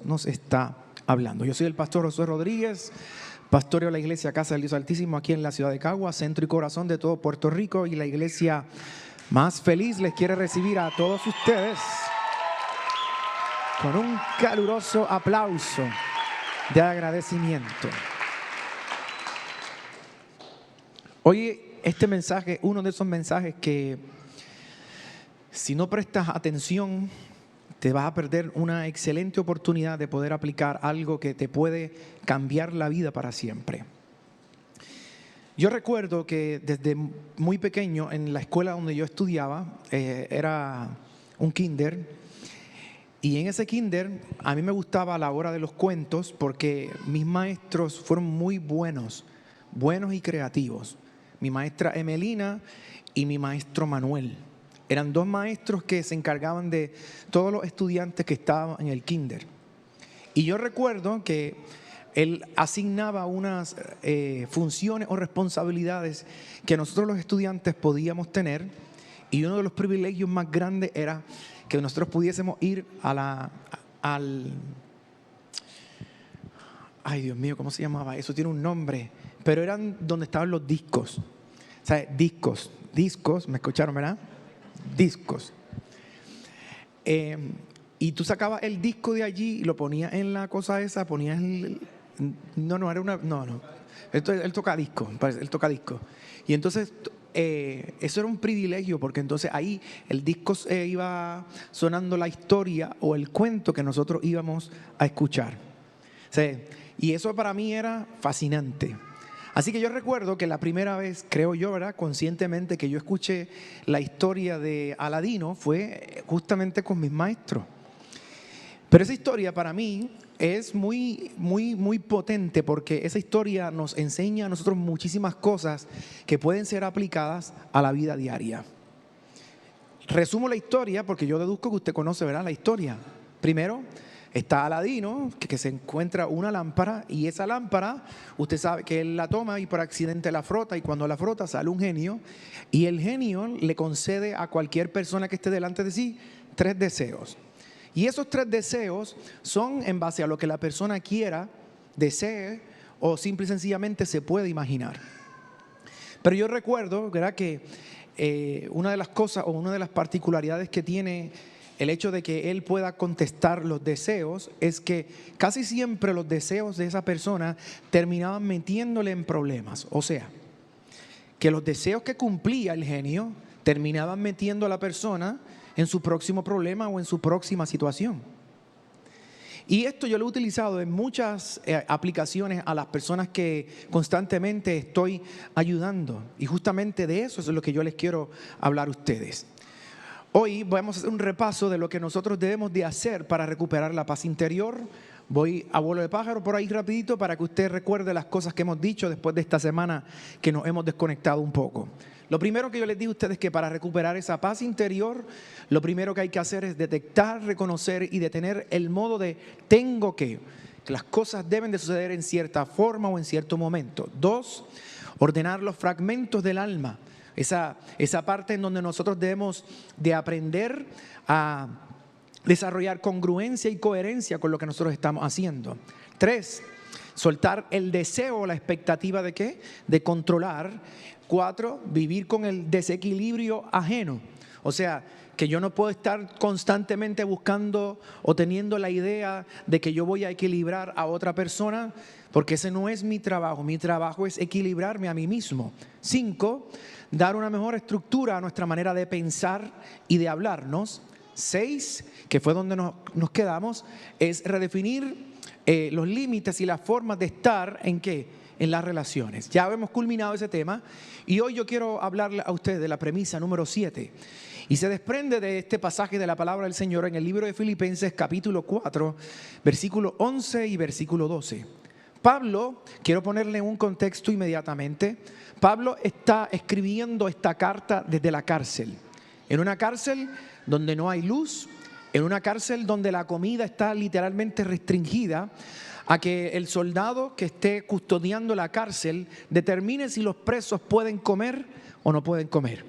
nos está hablando. Yo soy el pastor Josué Rodríguez, pastoreo la iglesia Casa del Dios Altísimo aquí en la ciudad de Cagua, centro y corazón de todo Puerto Rico, y la iglesia más feliz les quiere recibir a todos ustedes con un caluroso aplauso de agradecimiento. Hoy este mensaje, uno de esos mensajes que si no prestas atención te vas a perder una excelente oportunidad de poder aplicar algo que te puede cambiar la vida para siempre. Yo recuerdo que desde muy pequeño en la escuela donde yo estudiaba, era un kinder, y en ese kinder a mí me gustaba la hora de los cuentos porque mis maestros fueron muy buenos y creativos. Mi maestra Emelina y mi maestro Manuel. Eran dos maestros que se encargaban de todos los estudiantes que estaban en el kinder. Y yo recuerdo que él asignaba unas funciones o responsabilidades que nosotros los estudiantes podíamos tener, y uno de los privilegios más grandes era que nosotros pudiésemos ir ay Dios mío, ¿cómo se llamaba? Eso tiene un nombre, pero eran donde estaban los discos. O sea, discos, ¿me escucharon, verdad? Discos. Y tú sacabas el disco de allí y lo ponías en la cosa esa, ponías el... No. Él toca disco, él toca disco. Y entonces eso era un privilegio, porque entonces ahí el disco iba sonando la historia o el cuento que nosotros íbamos a escuchar. O sea, y eso para mí era fascinante. Así que yo recuerdo que la primera vez, creo yo, ¿verdad?, conscientemente, que yo escuché la historia de Aladino fue justamente con mis maestros. Pero esa historia para mí es muy potente, porque esa historia nos enseña a nosotros muchísimas cosas que pueden ser aplicadas a la vida diaria. Resumo la historia porque yo deduzco que usted conoce, ¿verdad?, la historia. Primero está Aladino, que se encuentra una lámpara, y esa lámpara, usted sabe que él la toma y por accidente la frota, y cuando la frota sale un genio, y el genio le concede a cualquier persona que esté delante de sí 3 deseos. Y esos 3 deseos son en base a lo que la persona quiera, desee o simple y sencillamente se puede imaginar. Pero yo recuerdo, ¿verdad?, que una de las cosas o una de las particularidades que tiene el hecho de que él pueda contestar los deseos es que casi siempre los deseos de esa persona terminaban metiéndole en problemas. O sea, que los deseos que cumplía el genio terminaban metiendo a la persona en su próximo problema o en su próxima situación. Y esto yo lo he utilizado en muchas aplicaciones a las personas que constantemente estoy ayudando. Y justamente de eso es lo que yo les quiero hablar a ustedes. Hoy vamos a hacer un repaso de lo que nosotros debemos de hacer para recuperar la paz interior. Voy a vuelo de pájaro por ahí rapidito para que usted recuerde las cosas que hemos dicho después de esta semana que nos hemos desconectado un poco. Lo primero que yo les digo a ustedes es que para recuperar esa paz interior, lo primero que hay que hacer es detectar, reconocer y detener el modo de tengo que las cosas deben de suceder en cierta forma o en cierto momento. 2, ordenar los fragmentos del alma. Esa parte en donde nosotros debemos de aprender a desarrollar congruencia y coherencia con lo que nosotros estamos haciendo. 3, soltar el deseo o la expectativa de ¿qué? De controlar. 4, vivir con el desequilibrio ajeno. O sea, que yo no puedo estar constantemente buscando o teniendo la idea de que yo voy a equilibrar a otra persona, porque ese no es mi trabajo. Mi trabajo es equilibrarme a mí mismo. 5, dar una mejor estructura a nuestra manera de pensar y de hablarnos. 6, que fue donde nos quedamos, es redefinir los límites y las formas de estar en ¿qué? En las relaciones. Ya hemos culminado ese tema y hoy yo quiero hablarle a ustedes de la premisa número 7. Y se desprende de este pasaje de la palabra del Señor en el libro de Filipenses capítulo 4, versículo 11 y versículo 12. Pablo, quiero ponerle un contexto inmediatamente. Pablo está escribiendo esta carta desde la cárcel. En una cárcel donde no hay luz, en una cárcel donde la comida está literalmente restringida a que el soldado que esté custodiando la cárcel determine si los presos pueden comer o no pueden comer.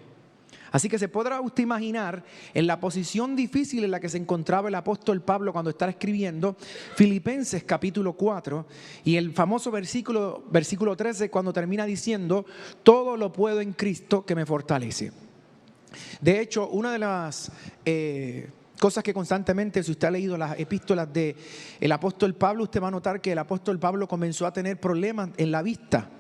Así que se podrá usted imaginar en la posición difícil en la que se encontraba el apóstol Pablo cuando estaba escribiendo Filipenses capítulo 4 y el famoso versículo 13 cuando termina diciendo: todo lo puedo en Cristo que me fortalece. De hecho, una de las cosas que constantemente, si usted ha leído las epístolas del apóstol Pablo, usted va a notar que el apóstol Pablo comenzó a tener problemas en la vista.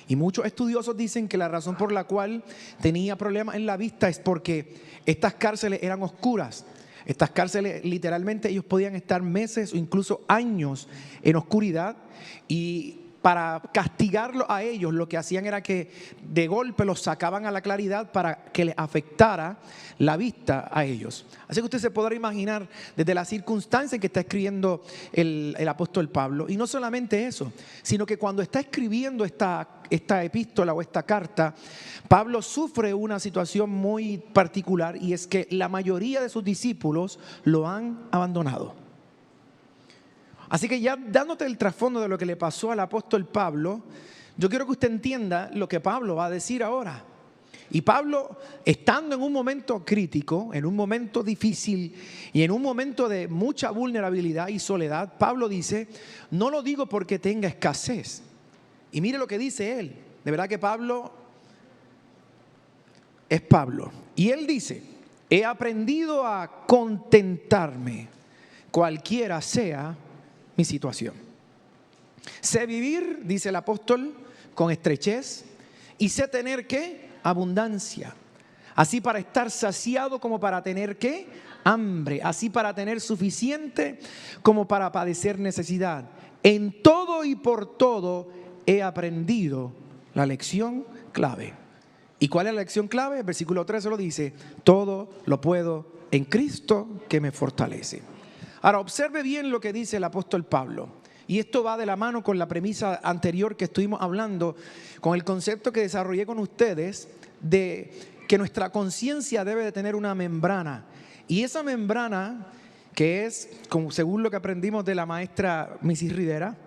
Y muchos estudiosos dicen que la razón por la cual tenía problemas en la vista es porque estas cárceles eran oscuras. Estas cárceles, literalmente, ellos podían estar meses o incluso años en oscuridad, y para castigarlos a ellos, lo que hacían era que de golpe los sacaban a la claridad para que les afectara la vista a ellos. Así que usted se podrá imaginar desde la circunstancia en que está escribiendo el apóstol Pablo. Y no solamente eso, sino que cuando está escribiendo esta epístola o esta carta, Pablo sufre una situación muy particular, y es que la mayoría de sus discípulos lo han abandonado. Así que ya dándote el trasfondo de lo que le pasó al apóstol Pablo, yo quiero que usted entienda lo que Pablo va a decir ahora. Y Pablo, estando en un momento crítico, en un momento difícil y en un momento de mucha vulnerabilidad y soledad, Pablo dice: no lo digo porque tenga escasez. Y mire lo que dice él. De verdad que Pablo es Pablo. Y él dice: he aprendido a contentarme, cualquiera sea mi situación. Sé vivir, dice el apóstol, con estrechez, y sé tener ¿qué? Abundancia. Así para estar saciado como para tener ¿qué? Hambre. Así para tener suficiente como para padecer necesidad. En todo y por todo he aprendido la lección clave. ¿Y cuál es la lección clave? El versículo 13 lo dice: todo lo puedo en Cristo que me fortalece. Ahora, observe bien lo que dice el apóstol Pablo. Y esto va de la mano con la premisa anterior que estuvimos hablando, con el concepto que desarrollé con ustedes de que nuestra conciencia debe de tener una membrana. Y esa membrana, que es, como según lo que aprendimos de la maestra Mrs. Rivera,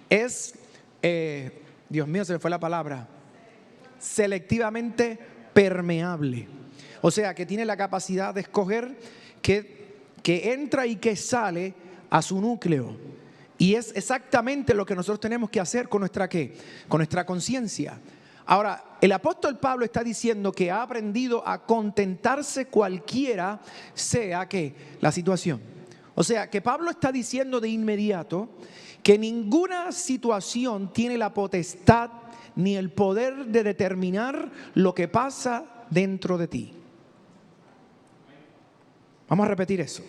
es, Dios mío, se me fue la palabra, selectivamente permeable. O sea, que tiene la capacidad de escoger que entra y que sale a su núcleo. Y es exactamente lo que nosotros tenemos que hacer con nuestra ¿qué? Con nuestra conciencia. Ahora, el apóstol Pablo está diciendo que ha aprendido a contentarse cualquiera sea ¿qué? La situación. O sea, que Pablo está diciendo de inmediato que ninguna situación tiene la potestad ni el poder de determinar lo que pasa dentro de ti. Vamos a repetir eso.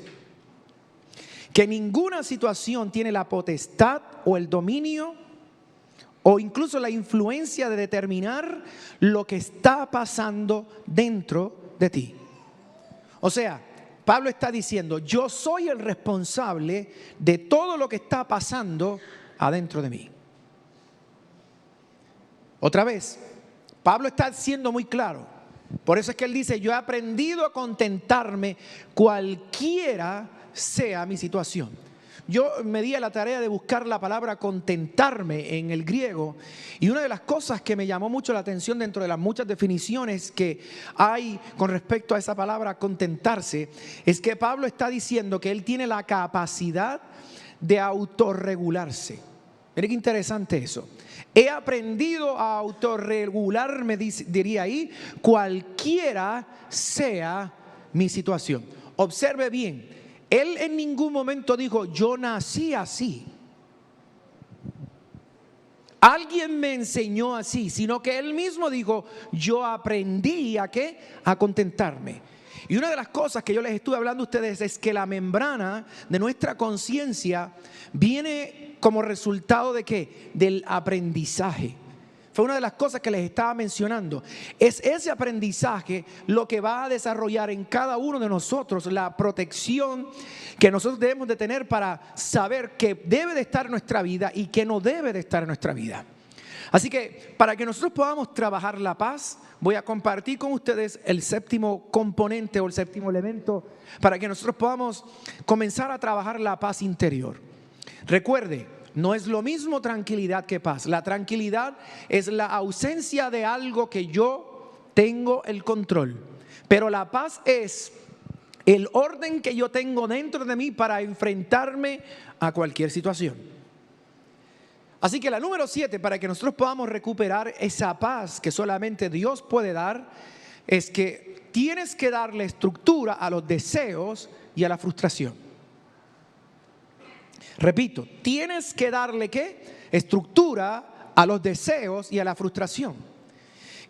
Que ninguna situación tiene la potestad o el dominio o incluso la influencia de determinar lo que está pasando dentro de ti. O sea, Pablo está diciendo: yo soy el responsable de todo lo que está pasando adentro de mí. Otra vez, Pablo está siendo muy claro. Por eso es que él dice: yo he aprendido a contentarme cualquiera sea mi situación. Yo me di a la tarea de buscar la palabra contentarme en el griego, y una de las cosas que me llamó mucho la atención dentro de las muchas definiciones que hay con respecto a esa palabra contentarse es que Pablo está diciendo que él tiene la capacidad de autorregularse. Mire qué interesante eso. He aprendido a autorregularme, diría ahí, cualquiera sea mi situación. Observe bien, él en ningún momento dijo: yo nací así, alguien me enseñó así, sino que él mismo dijo: yo aprendí ¿a qué? A contentarme. Y una de las cosas que yo les estuve hablando a ustedes es que la membrana de nuestra conciencia viene como resultado de ¿qué? Del aprendizaje. Fue una de las cosas que les estaba mencionando. Es ese aprendizaje lo que va a desarrollar en cada uno de nosotros la protección que nosotros debemos de tener para saber qué debe de estar en nuestra vida y qué no debe de estar en nuestra vida. Así que para que nosotros podamos trabajar la paz, voy a compartir con ustedes el séptimo componente o el séptimo elemento para que nosotros podamos comenzar a trabajar la paz interior. Recuerde, no es lo mismo tranquilidad que paz. La tranquilidad es la ausencia de algo que yo tengo el control. Pero la paz es el orden que yo tengo dentro de mí para enfrentarme a cualquier situación. Así que la número 7, para que nosotros podamos recuperar esa paz que solamente Dios puede dar, es que tienes que darle estructura a los deseos y a la frustración. Repito, tienes que darle ¿qué? Estructura a los deseos y a la frustración.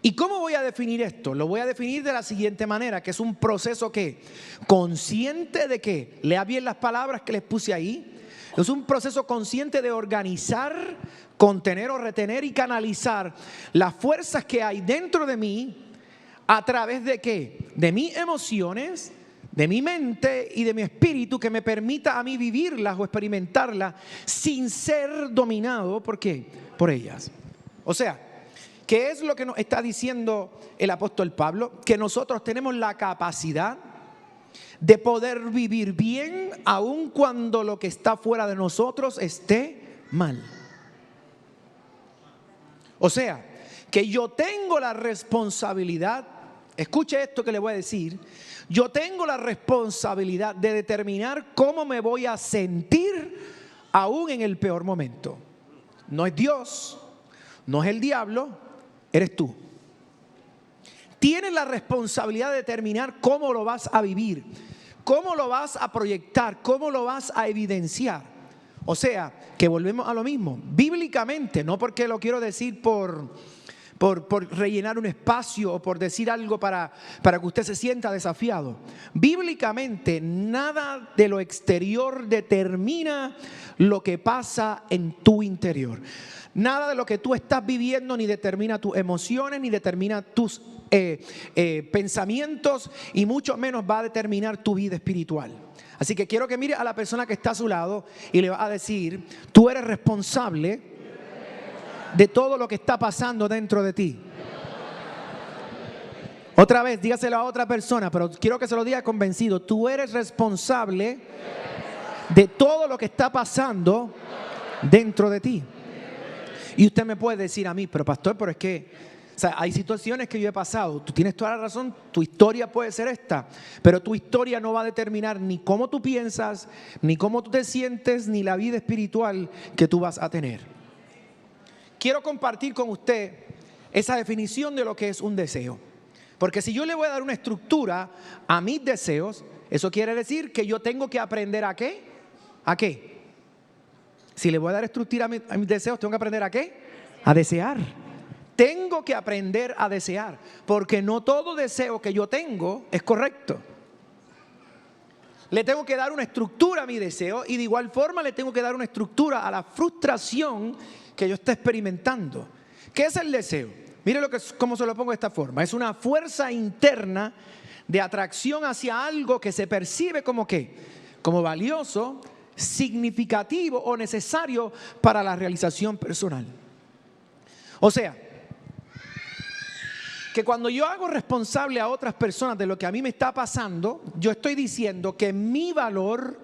¿Y cómo voy a definir esto? Lo voy a definir de la siguiente manera, que es un proceso que, consciente de que, lea bien las palabras que les puse ahí, es un proceso consciente de organizar, contener o retener y canalizar las fuerzas que hay dentro de mí a través de ¿qué? De mis emociones, de mi mente y de mi espíritu, que me permita a mí vivirlas o experimentarlas sin ser dominado, ¿por qué? Por ellas. O sea, ¿qué es lo que nos está diciendo el apóstol Pablo? Que nosotros tenemos la capacidad de poder vivir bien aun cuando lo que está fuera de nosotros esté mal. O sea, que yo tengo la responsabilidad, escuche esto que le voy a decir, yo tengo la responsabilidad de determinar cómo me voy a sentir aún en el peor momento. No es Dios, no es el diablo, eres tú. Tienes la responsabilidad de determinar cómo lo vas a vivir, cómo lo vas a proyectar, cómo lo vas a evidenciar. O sea, que volvemos a lo mismo. Bíblicamente, no porque lo quiero decir por rellenar un espacio o por decir algo para que usted se sienta desafiado. Bíblicamente, nada de lo exterior determina lo que pasa en tu interior. Nada de lo que tú estás viviendo ni determina tus emociones, ni determina tus pensamientos, y mucho menos va a determinar tu vida espiritual. Así que quiero que mire a la persona que está a su lado y le va a decir: tú eres responsable de todo lo que está pasando dentro de ti. Otra vez, dígaselo a otra persona, pero quiero que se lo diga convencido. Tú eres responsable de todo lo que está pasando dentro de ti. Y usted me puede decir a mí: pero pastor, pero es que hay situaciones que yo he pasado. Tú tienes toda la razón, tu historia puede ser esta, pero tu historia no va a determinar ni cómo tú piensas, ni cómo tú te sientes, ni la vida espiritual que tú vas a tener. Quiero compartir con usted esa definición de lo que es un deseo. Porque si yo le voy a dar una estructura a mis deseos, eso quiere decir que yo tengo que aprender ¿a qué? ¿A qué? Si le voy a dar estructura a mis deseos, tengo que aprender ¿a qué? A desear. Tengo que aprender a desear, porque no todo deseo que yo tengo es correcto. Le tengo que dar una estructura a mi deseo, y de igual forma le tengo que dar una estructura a la frustración que yo esté experimentando. ¿Qué es el deseo? Mire cómo se lo pongo de esta forma. Es una fuerza interna de atracción hacia algo que se percibe como ¿qué? Como valioso, significativo o necesario para la realización personal. O sea, que cuando yo hago responsable a otras personas de lo que a mí me está pasando, yo estoy diciendo que mi valor,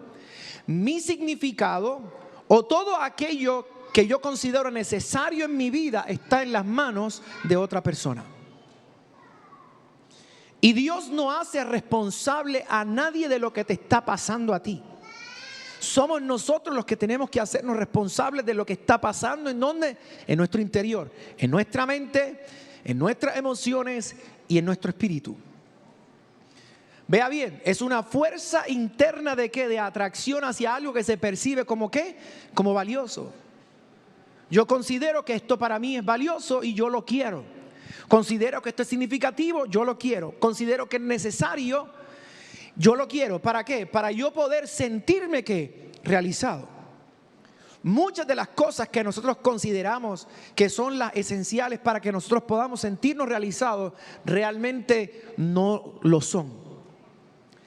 mi significado o todo aquello que yo considero necesario en mi vida está en las manos de otra persona. Y Dios no hace responsable a nadie de lo que te está pasando a ti. Somos nosotros los que tenemos que hacernos responsables de lo que está pasando. ¿En dónde? En nuestro interior, en nuestra mente, en nuestras emociones y en nuestro espíritu. Vea bien, es una fuerza interna de ¿qué? De atracción hacia algo que se percibe como ¿qué? Como valioso. Yo considero que esto para mí es valioso y yo lo quiero. Considero que esto es significativo, yo lo quiero. Considero que es necesario, yo lo quiero. ¿Para qué? Para yo poder sentirme ¿qué? Realizado. Muchas de las cosas que nosotros consideramos que son las esenciales para que nosotros podamos sentirnos realizados, realmente no lo son.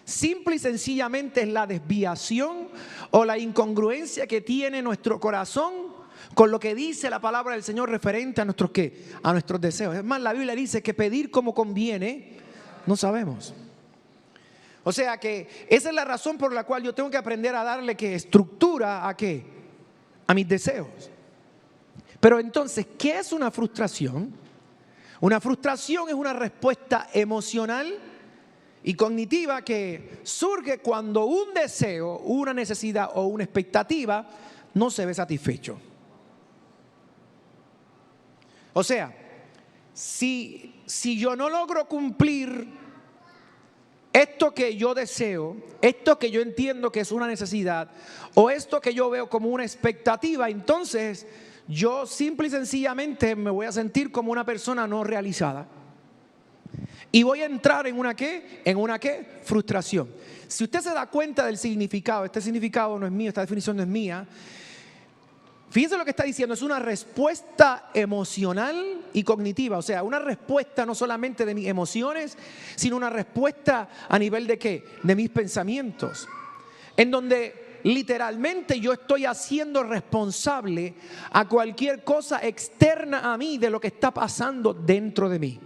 Simple y sencillamente es la desviación o la incongruencia que tiene nuestro corazón con lo que dice la palabra del Señor referente a nuestros ¿qué? A nuestros deseos. Es más, la Biblia dice que pedir como conviene, no sabemos. O sea que esa es la razón por la cual yo tengo que aprender a darle ¿qué? Estructura a ¿qué? A mis deseos. Pero entonces, ¿qué es una frustración? Una frustración es una respuesta emocional y cognitiva que surge cuando un deseo, una necesidad o una expectativa no se ve satisfecho. O sea, si yo no logro cumplir esto que yo deseo, esto que yo entiendo que es una necesidad, o esto que yo veo como una expectativa, entonces yo simple y sencillamente me voy a sentir como una persona no realizada. Y voy a entrar en una ¿qué? En una ¿qué? Frustración. Si usted se da cuenta del significado, este significado no es mío, esta definición no es mía. Fíjense lo que está diciendo, es una respuesta emocional y cognitiva, o sea, una respuesta no solamente de mis emociones, sino una respuesta a nivel de ¿qué? De mis pensamientos, en donde literalmente yo estoy haciendo responsable a cualquier cosa externa a mí de lo que está pasando dentro de mí.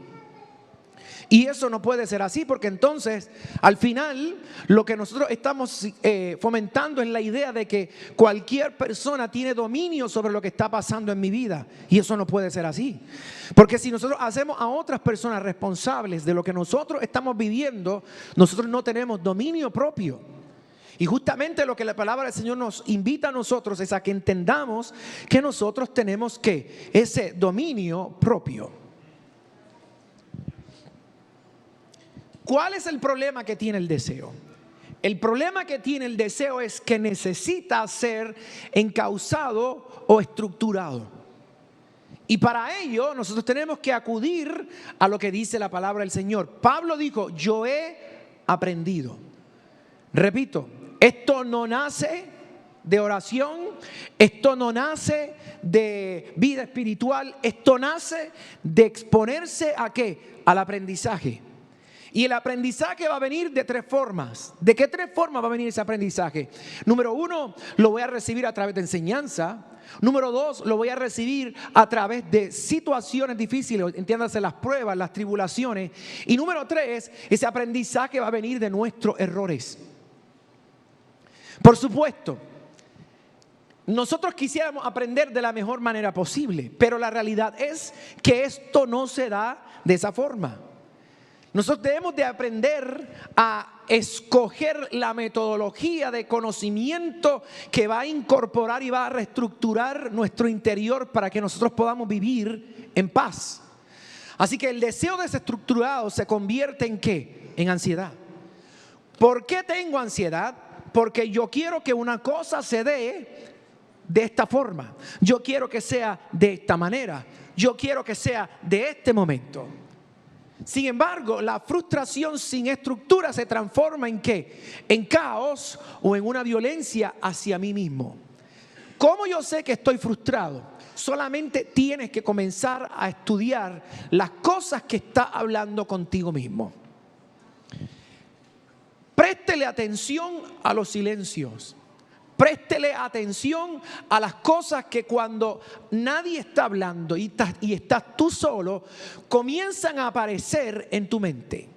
Y eso no puede ser así, porque entonces al final lo que nosotros estamos fomentando es la idea de que cualquier persona tiene dominio sobre lo que está pasando en mi vida. Y eso no puede ser así, porque si nosotros hacemos a otras personas responsables de lo que nosotros estamos viviendo, nosotros no tenemos dominio propio. Y justamente lo que la palabra del Señor nos invita a nosotros es a que entendamos que nosotros tenemos que ese dominio propio. ¿Cuál es el problema que tiene el deseo? El problema que tiene el deseo es que necesita ser encauzado o estructurado. Y para ello nosotros tenemos que acudir a lo que dice la palabra del Señor. Pablo dijo, yo he aprendido. Repito, esto no nace de oración, esto no nace de vida espiritual, esto nace de exponerse ¿a qué? Al aprendizaje. Y el aprendizaje va a venir de tres formas. ¿De qué tres formas va a venir ese aprendizaje? Número uno, lo voy a recibir a través de enseñanza. Número dos, lo voy a recibir a través de situaciones difíciles, entiéndase las pruebas, las tribulaciones. Y número tres, ese aprendizaje va a venir de nuestros errores. Por supuesto, nosotros quisiéramos aprender de la mejor manera posible, pero la realidad es que esto no se da de esa forma. Nosotros debemos de aprender a escoger la metodología de conocimiento que va a incorporar y va a reestructurar nuestro interior para que nosotros podamos vivir en paz. Así que el deseo desestructurado se convierte en ¿qué? En ansiedad. ¿Por qué tengo ansiedad? Porque yo quiero que una cosa se dé de esta forma. Yo quiero que sea de esta manera. Yo quiero que sea de este momento. Sin embargo, la frustración sin estructura se transforma ¿en qué? En caos o en una violencia hacia mí mismo. ¿Cómo yo sé que estoy frustrado? Solamente tienes que comenzar a estudiar las cosas que está hablando contigo mismo. Préstele atención a los silencios. Préstele atención a las cosas que cuando nadie está hablando y estás tú solo, comienzan a aparecer en tu mente.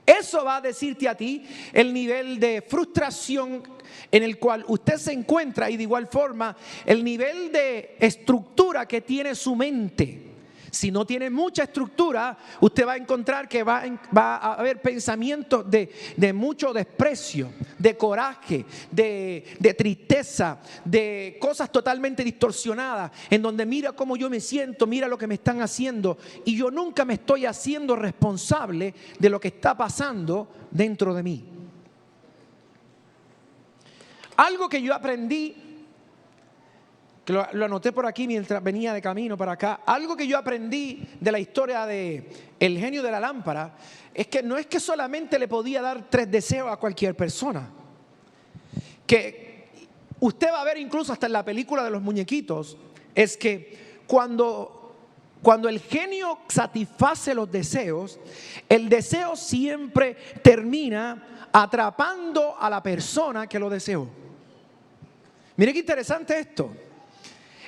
Eso va a decirte a ti el nivel de frustración en el cual usted se encuentra y de igual forma el nivel de estructura que tiene su mente. Si no tiene mucha estructura, usted va a encontrar que va a haber pensamientos de mucho desprecio, de coraje, de tristeza, de cosas totalmente distorsionadas, en donde mira cómo yo me siento, mira lo que me están haciendo, y yo nunca me estoy haciendo responsable de lo que está pasando dentro de mí. Algo que yo aprendí, que lo anoté por aquí mientras venía de camino para acá. Algo que yo aprendí de la historia de el genio de la lámpara es que no es que solamente le podía dar 3 deseos a cualquier persona. Que usted va a ver incluso hasta en la película de los muñequitos, es que cuando el genio satisface los deseos, el deseo siempre termina atrapando a la persona que lo deseó. Mire qué interesante esto.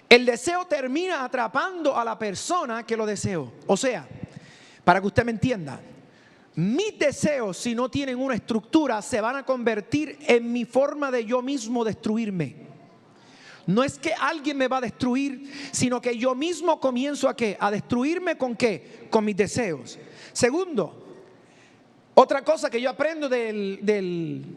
El deseo termina atrapando a la persona que lo deseó. O sea, para que usted me entienda, mis deseos, si no tienen una estructura, se van a convertir en mi forma de yo mismo destruirme. No es que alguien me va a destruir, sino que yo mismo comienzo ¿a qué? A destruirme ¿con qué? Con mis deseos. Segundo, Otra cosa que yo aprendo del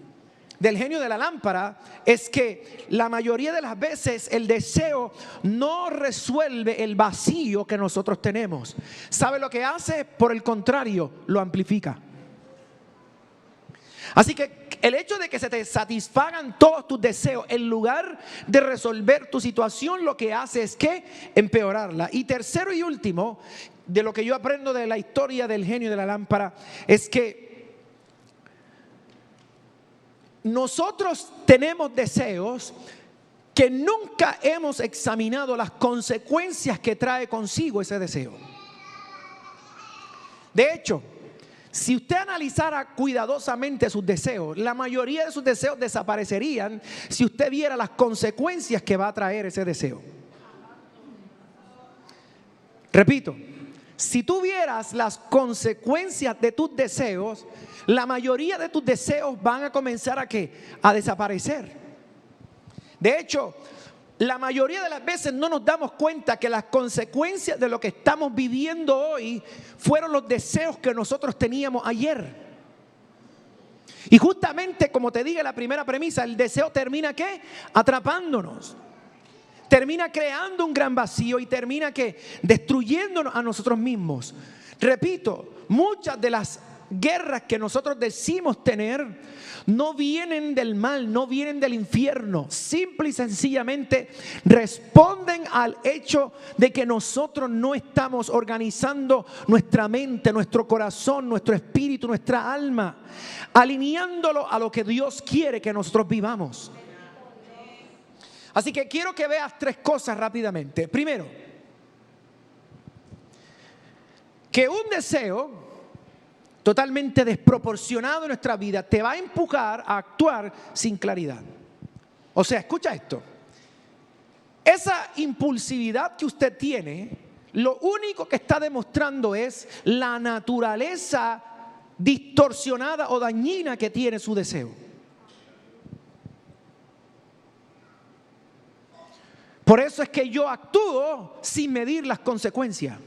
genio de la lámpara es que la mayoría de las veces el deseo no resuelve el vacío que nosotros tenemos. ¿Sabe lo que hace? Por el contrario, lo amplifica. Así que el hecho de que se te satisfagan todos tus deseos, en lugar de resolver tu situación, lo que hace es que empeorarla. Y tercero y último, de lo que yo aprendo de la historia del genio de la lámpara, es que nosotros tenemos deseos que nunca hemos examinado las consecuencias que trae consigo ese deseo. De hecho, si usted analizara cuidadosamente sus deseos, la mayoría de sus deseos desaparecerían si usted viera las consecuencias que va a traer ese deseo. Repito, si tú vieras las consecuencias de tus deseos, la mayoría de tus deseos van a comenzar ¿a qué? A desaparecer. De hecho, la mayoría de las veces no nos damos cuenta que las consecuencias de lo que estamos viviendo hoy fueron los deseos que nosotros teníamos ayer. Y justamente, como te dije en la primera premisa, el deseo termina ¿qué? Atrapándonos. Termina creando un gran vacío y termina ¿qué? Destruyéndonos a nosotros mismos. Repito, muchas de las guerras que nosotros decimos tener no vienen del mal, no vienen del infierno. Simple y sencillamente responden al hecho de que nosotros no estamos organizando nuestra mente, nuestro corazón, nuestro espíritu, nuestra alma, alineándolo a lo que Dios quiere que nosotros vivamos. Así que quiero que veas tres cosas rápidamente. Primero, que un deseo totalmente desproporcionado en nuestra vida te va a empujar a actuar sin claridad. O sea, escucha esto. Esa impulsividad que usted tiene, lo único que está demostrando es la naturaleza distorsionada o dañina que tiene su deseo. Por eso es que yo actúo sin medir las consecuencias.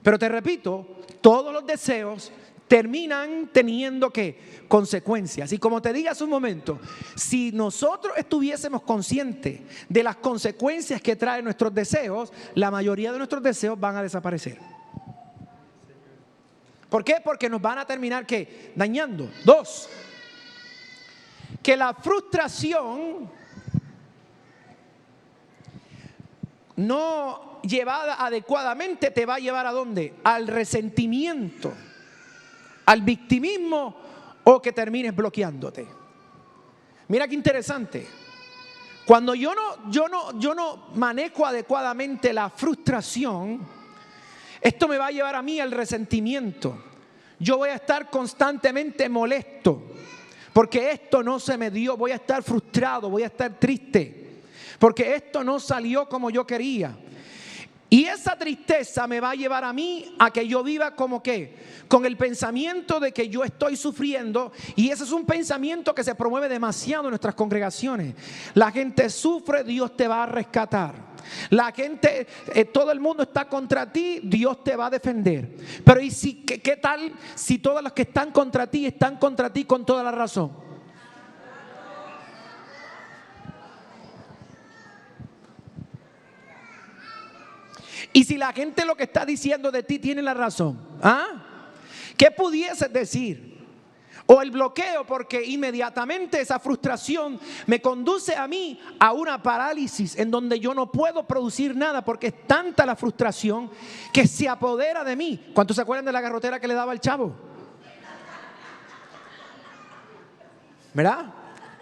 Pero te repito, todos los deseos terminan teniendo ¿qué? Consecuencias. Y como te dije hace un momento, si nosotros estuviésemos conscientes de las consecuencias que traen nuestros deseos, la mayoría de nuestros deseos van a desaparecer. ¿Por qué? Porque nos van a terminar ¿qué? Dañando. Dos, que la frustración no llevada adecuadamente te va a llevar ¿a dónde? Al resentimiento, al victimismo o que termines bloqueándote. Mira qué interesante. Cuando yo no manejo adecuadamente la frustración, esto me va a llevar a mí al resentimiento. Yo voy a estar constantemente molesto porque esto no se me dio, voy a estar frustrado, voy a estar triste porque esto no salió como yo quería. Y esa tristeza me va a llevar a mí a que yo viva como que con el pensamiento de que yo estoy sufriendo, y ese es un pensamiento que se promueve demasiado en nuestras congregaciones. La gente sufre, Dios te va a rescatar. La gente, todo el mundo está contra ti, Dios te va a defender. Pero ¿y si, qué tal si todos los que están contra ti con toda la razón? Y si la gente lo que está diciendo de ti tiene la razón, ¿qué pudieses decir? O el bloqueo, porque inmediatamente esa frustración me conduce a mí a una parálisis en donde yo no puedo producir nada porque es tanta la frustración que se apodera de mí. ¿Cuántos se acuerdan de la garrotera que le daba al chavo? ¿Verdad?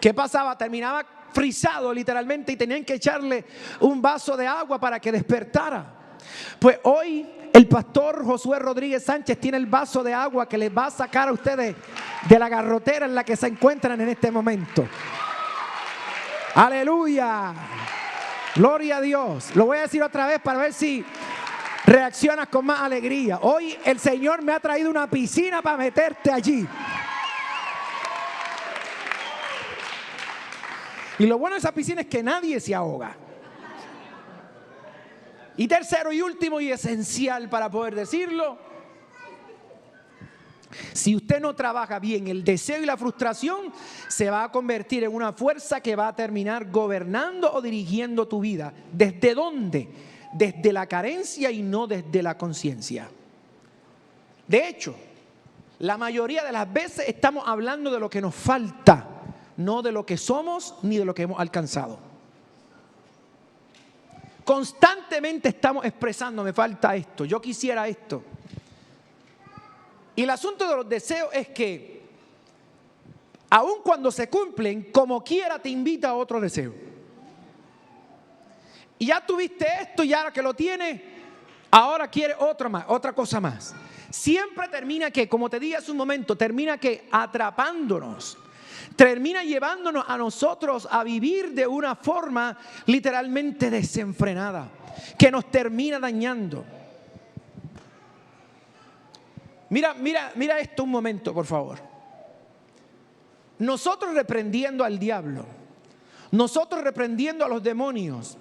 ¿Qué pasaba? Terminaba frisado literalmente y tenían que echarle un vaso de agua para que despertara. Pues hoy el pastor Josué Rodríguez Sánchez tiene el vaso de agua que les va a sacar a ustedes de la garrotera en la que se encuentran en este momento. Aleluya, gloria a Dios. Lo voy a decir otra vez para ver si reaccionas con más alegría. Hoy el Señor me ha traído una piscina para meterte allí. Y lo bueno de esa piscina es que nadie se ahoga. Y tercero y último y esencial para poder decirlo, Si usted no trabaja bien el deseo y la frustración, se va a convertir en una fuerza que va a terminar gobernando o dirigiendo tu vida. ¿Desde dónde? Desde la carencia y no desde la conciencia. De hecho, la mayoría de las veces estamos hablando de lo que nos falta, no de lo que somos ni de lo que hemos alcanzado. Constantemente estamos expresando: me falta esto, yo quisiera esto. Y el asunto de los deseos es que, aun cuando se cumplen, como quiera te invita a otro deseo. Y ya tuviste esto y ahora que lo tienes, ahora quieres otra cosa más. Siempre termina que, como te dije hace un momento, termina que atrapándonos. Termina llevándonos a nosotros a vivir de una forma literalmente desenfrenada, que nos termina dañando. Mira esto un momento, por favor. Nosotros reprendiendo al diablo, nosotros reprendiendo a los demonios,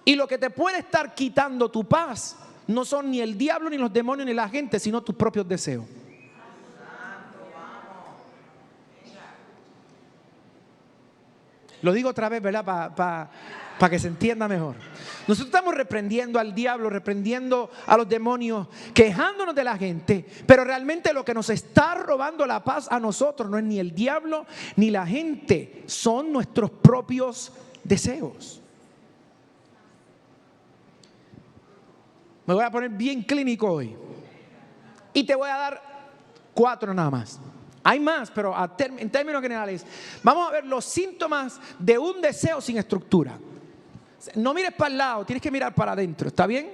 y lo que te puede estar quitando tu paz no son ni el diablo, ni los demonios, ni la gente, sino tus propios deseos. Lo digo otra vez, ¿verdad? Para que se entienda mejor. Nosotros estamos reprendiendo al diablo, reprendiendo a los demonios, quejándonos de la gente, pero realmente lo que nos está robando la paz a nosotros no es ni el diablo ni la gente, son nuestros propios deseos. Me voy a poner bien clínico hoy y te voy a dar 4 nada más. Hay más, pero en términos generales, vamos a ver los síntomas de un deseo sin estructura. No mires para el lado, tienes que mirar para adentro, ¿está bien?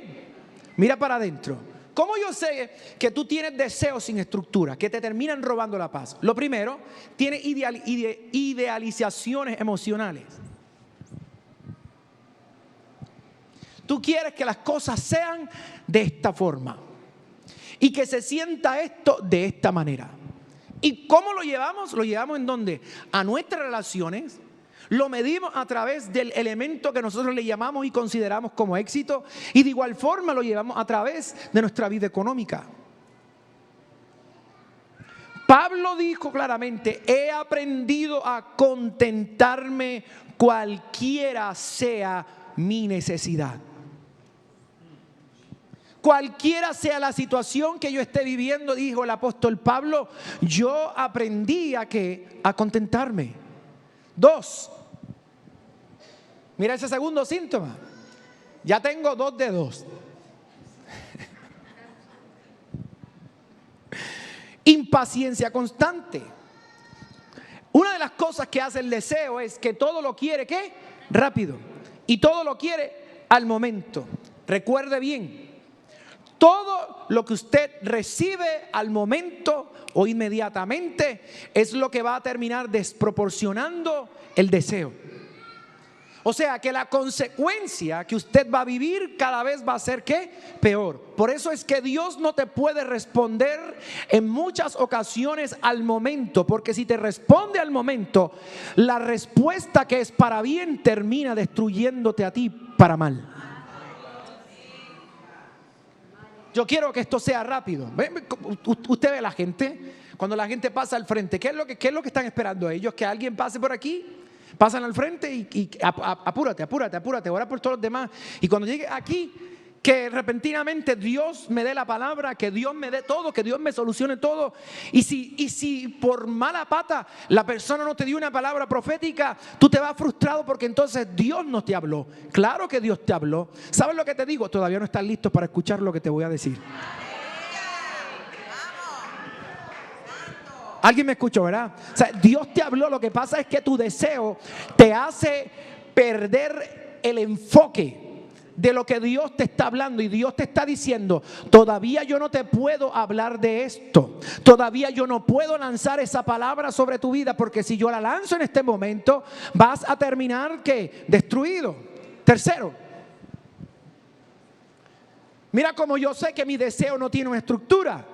Mira para adentro. ¿Cómo yo sé que tú tienes deseos sin estructura, que te terminan robando la paz? Lo primero, tienes idealizaciones emocionales. Tú quieres que las cosas sean de esta forma y que se sienta esto de esta manera. ¿Y cómo lo llevamos? Lo llevamos ¿en dónde? A nuestras relaciones. Lo medimos a través del elemento que nosotros le llamamos y consideramos como éxito, y de igual forma lo llevamos a través de nuestra vida económica. Pablo dijo claramente: he aprendido a contentarme cualquiera sea mi necesidad. Cualquiera sea la situación que yo esté viviendo, dijo el apóstol Pablo, yo aprendí a contentarme. 2. Mira ese segundo síntoma. Ya tengo 2 de 2. Impaciencia constante. Una de las cosas que hace el deseo es que todo lo quiere, ¿qué? Rápido. Y todo lo quiere al momento. Recuerde bien. Todo lo que usted recibe al momento o inmediatamente es lo que va a terminar desproporcionando el deseo. O sea que la consecuencia que usted va a vivir cada vez va a ser ¿qué? Peor. Por eso es que Dios no te puede responder en muchas ocasiones al momento, porque si te responde al momento, la respuesta que es para bien termina destruyéndote a ti para mal. Yo quiero que esto sea rápido. Usted ve a la gente, cuando la gente pasa al frente, ¿qué es lo que están esperando ellos? Que alguien pase por aquí, pasan al frente y apúrate, ora por todos los demás. Y cuando llegue aquí, que repentinamente Dios me dé la palabra, que Dios me dé todo, que Dios me solucione todo. Y si por mala pata la persona no te dio una palabra profética, tú te vas frustrado porque entonces Dios no te habló. Claro que Dios te habló. ¿Sabes lo que te digo? Todavía no estás listo para escuchar lo que te voy a decir. Alguien me escuchó, ¿verdad? O sea, Dios te habló, lo que pasa es que tu deseo te hace perder el enfoque de lo que Dios te está hablando, y Dios te está diciendo: todavía yo no te puedo hablar de esto, todavía yo no puedo lanzar esa palabra sobre tu vida, porque si yo la lanzo en este momento vas a terminar ¿qué? Destruido. 3, mira cómo yo sé que mi deseo no tiene una estructura,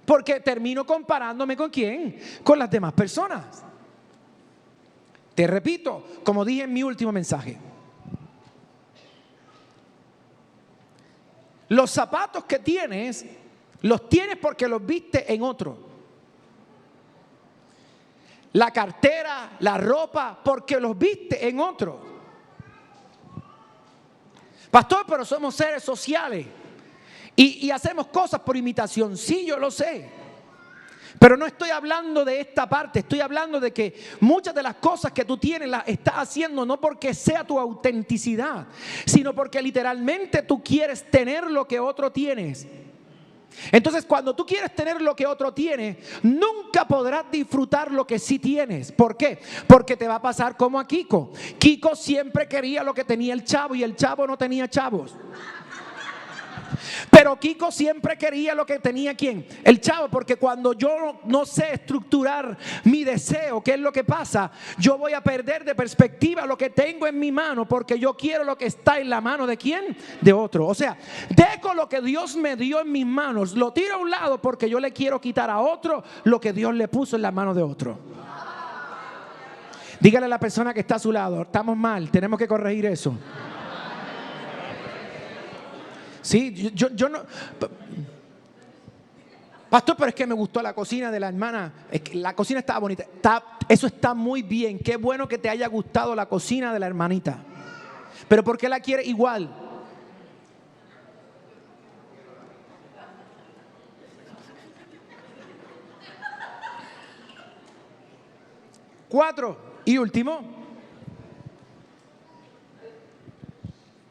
porque termino comparándome ¿con quién? Con las demás personas. Te repito, como dije en mi último mensaje, los zapatos que tienes Los tienes porque los viste en otro. La cartera, la ropa, porque los viste en otro. Pastor, pero somos seres sociales y hacemos cosas por imitación. Sí, yo lo sé. Pero no estoy hablando de esta parte, estoy hablando de que muchas de las cosas que tú tienes las estás haciendo no porque sea tu autenticidad, sino porque literalmente tú quieres tener lo que otro tienes. Entonces, cuando tú quieres tener lo que otro tiene, nunca podrás disfrutar lo que sí tienes. ¿Por qué? Porque te va a pasar como a Kiko. Kiko siempre quería lo que tenía el chavo y el chavo no tenía chavos. Pero Kiko siempre quería lo que tenía ¿quién? El chavo, porque cuando yo no sé estructurar mi deseo, ¿qué es lo que pasa? Yo voy a perder de perspectiva lo que tengo en mi mano, porque yo quiero lo que está en la mano de ¿quién? De otro. O sea, dejo lo que Dios me dio en mis manos, lo tiro a un lado porque yo le quiero quitar a otro lo que Dios le puso en la mano de otro. Dígale a la persona que está a su lado, estamos mal, tenemos que corregir eso. Sí, yo no. Pastor, pero es que me gustó la cocina de la hermana. Es que la cocina estaba bonita. Eso está muy bien. Qué bueno que te haya gustado la cocina de la hermanita. Pero ¿por qué la quiere igual? Cuatro y último.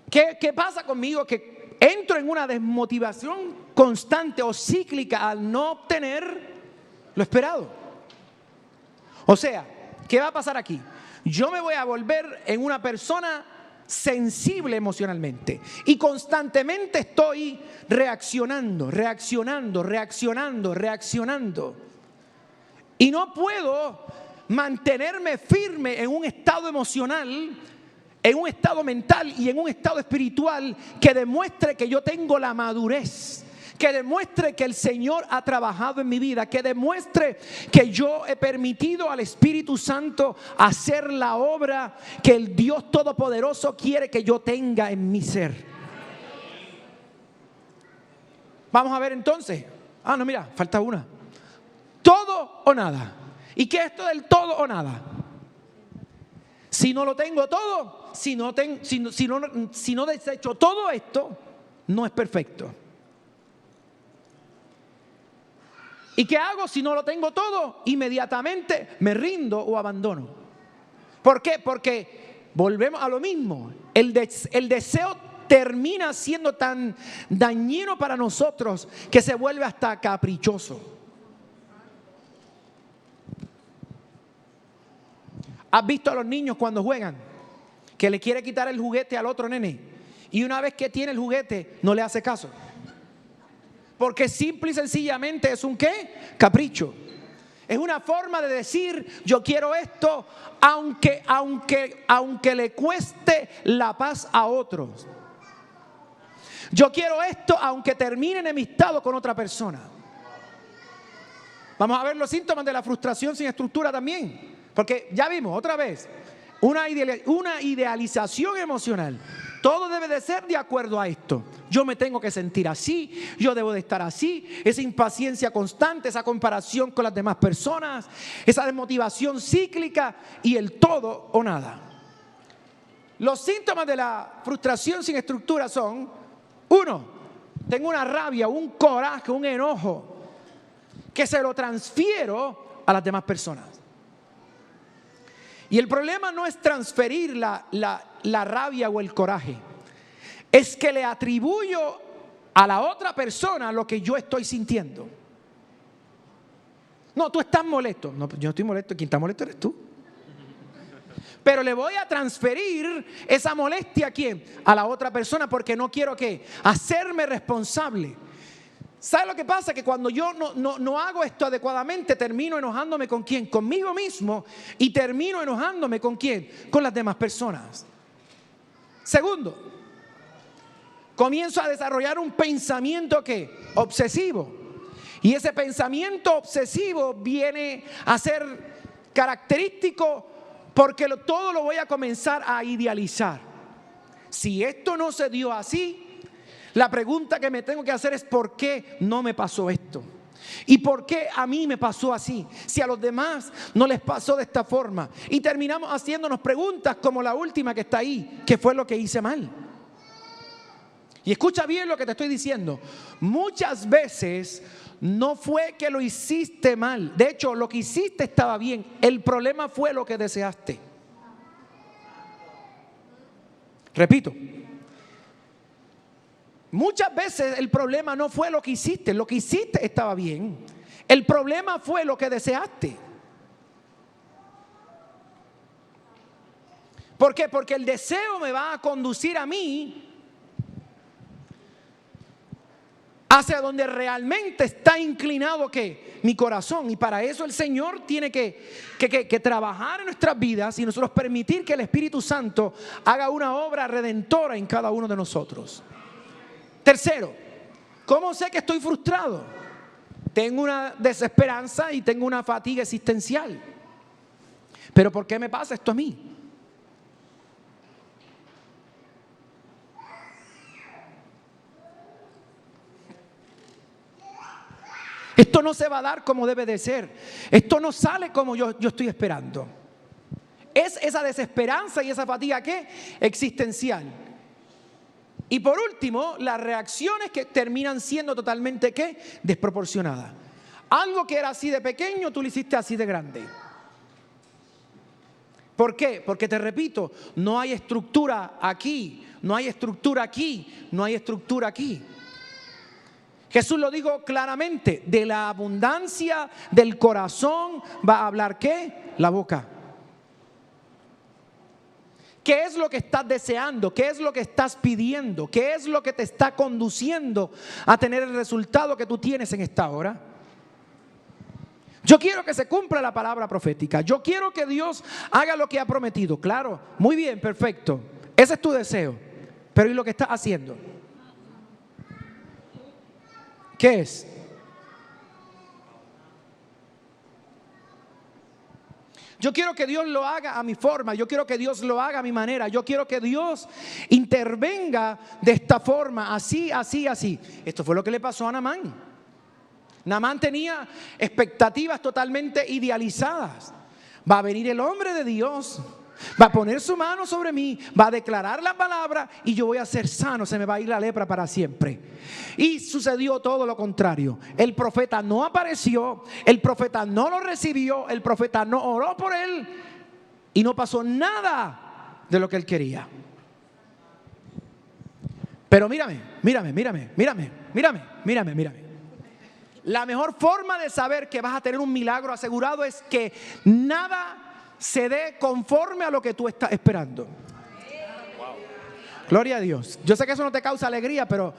¿Qué pasa conmigo? Que entro en una desmotivación constante o cíclica al no obtener lo esperado. O sea, ¿qué va a pasar aquí? Yo me voy a volver en una persona sensible emocionalmente y constantemente estoy reaccionando. Y no puedo mantenerme firme en un estado emocional, en un estado mental y en un estado espiritual que demuestre que yo tengo la madurez, que demuestre que el Señor ha trabajado en mi vida, que demuestre que yo he permitido al Espíritu Santo hacer la obra que el Dios Todopoderoso quiere que yo tenga en mi ser. Vamos a ver entonces. No, mira, falta una. Todo o nada. ¿Y qué es esto del todo o nada? Si no lo tengo todo, si no desecho todo esto, no es perfecto. ¿Y qué hago si no lo tengo todo? Inmediatamente me rindo o abandono. ¿Por qué? Porque volvemos a lo mismo. El deseo termina siendo tan dañino para nosotros que se vuelve hasta caprichoso. ¿Has visto a los niños cuando juegan? Que le quiere quitar el juguete al otro nene. Y una vez que tiene el juguete, no le hace caso. Porque simple y sencillamente es un ¿qué? Capricho. Es una forma de decir, yo quiero esto, aunque le cueste la paz a otros. Yo quiero esto, aunque termine enemistado con otra persona. Vamos a ver los síntomas de la frustración sin estructura también. Porque ya vimos otra vez, una idealización emocional. Todo debe de ser de acuerdo a esto. Yo me tengo que sentir así, yo debo de estar así. Esa impaciencia constante, esa comparación con las demás personas, esa desmotivación cíclica y el todo o nada. Los síntomas de la frustración sin estructura son: 1, tengo una rabia, un coraje, un enojo que se lo transfiero a las demás personas. Y el problema no es transferir la rabia o el coraje. Es que le atribuyo a la otra persona lo que yo estoy sintiendo. No, tú estás molesto. No, yo no estoy molesto. Quien está molesto eres tú. Pero le voy a transferir esa molestia ¿a quién? A la otra persona, porque no quiero ¿qué? Hacerme responsable. ¿Sabe lo que pasa? Que cuando yo no hago esto adecuadamente, termino enojándome ¿con quién? Conmigo mismo, y termino enojándome ¿con quién? Con las demás personas. Segundo, comienzo a desarrollar un pensamiento ¿qué? Obsesivo. Y ese pensamiento obsesivo viene a ser característico porque todo lo voy a comenzar a idealizar. Si esto no se dio así, La pregunta que me tengo que hacer es: ¿por qué no me pasó esto? ¿Y por qué a mí me pasó así? Si a los demás no les pasó de esta forma. Y terminamos haciéndonos preguntas como la última que está ahí: ¿qué fue lo que hice mal? Y escucha bien lo que te estoy diciendo. Muchas veces no fue que lo hiciste mal. De hecho, lo que hiciste estaba bien. El problema fue lo que deseaste. Repito. Muchas veces el problema no fue lo que hiciste. Lo que hiciste estaba bien. El problema fue lo que deseaste. ¿Por qué? Porque el deseo me va a conducir a mí hacia donde realmente está inclinado ¿qué? Mi corazón. Y para eso el Señor tiene que trabajar en nuestras vidas y nosotros permitir que el Espíritu Santo haga una obra redentora en cada uno de nosotros. Tercero, ¿cómo sé que estoy frustrado? Tengo una desesperanza y tengo una fatiga existencial. ¿Pero por qué me pasa esto a mí? Esto no se va a dar como debe de ser. Esto no sale como yo estoy esperando. Es esa desesperanza y esa fatiga ¿qué? Existencial. Y por último, las reacciones que terminan siendo totalmente ¿qué? Desproporcionadas. Algo que era así de pequeño, tú lo hiciste así de grande. ¿Por qué? Porque te repito, no hay estructura aquí, no hay estructura aquí, no hay estructura aquí. Jesús lo dijo claramente: de la abundancia del corazón va a hablar ¿qué? La boca. ¿Qué es lo que estás deseando? ¿Qué es lo que estás pidiendo? ¿Qué es lo que te está conduciendo a tener el resultado que tú tienes en esta hora? Yo quiero que se cumpla la palabra profética. Yo quiero que Dios haga lo que ha prometido. Claro, muy bien, perfecto. Ese es tu deseo. Pero ¿y lo que estás haciendo? ¿Qué es? Yo quiero que Dios lo haga a mi forma. Yo quiero que Dios lo haga a mi manera. Yo quiero que Dios intervenga de esta forma, así, así, así. Esto fue lo que le pasó a Naamán. Naamán tenía expectativas totalmente idealizadas. Va a venir el hombre de Dios, va a poner su mano sobre mí, va a declarar la palabra y yo voy a ser sano, se me va a ir la lepra para siempre. Y sucedió todo lo contrario. El profeta no apareció, el profeta no lo recibió, el profeta no oró por él y no pasó nada de lo que él quería. Pero mírame. La mejor forma de saber que vas a tener un milagro asegurado es que nada se dé conforme a lo que tú estás esperando. Gloria a Dios. Yo sé que eso no te causa alegría, pero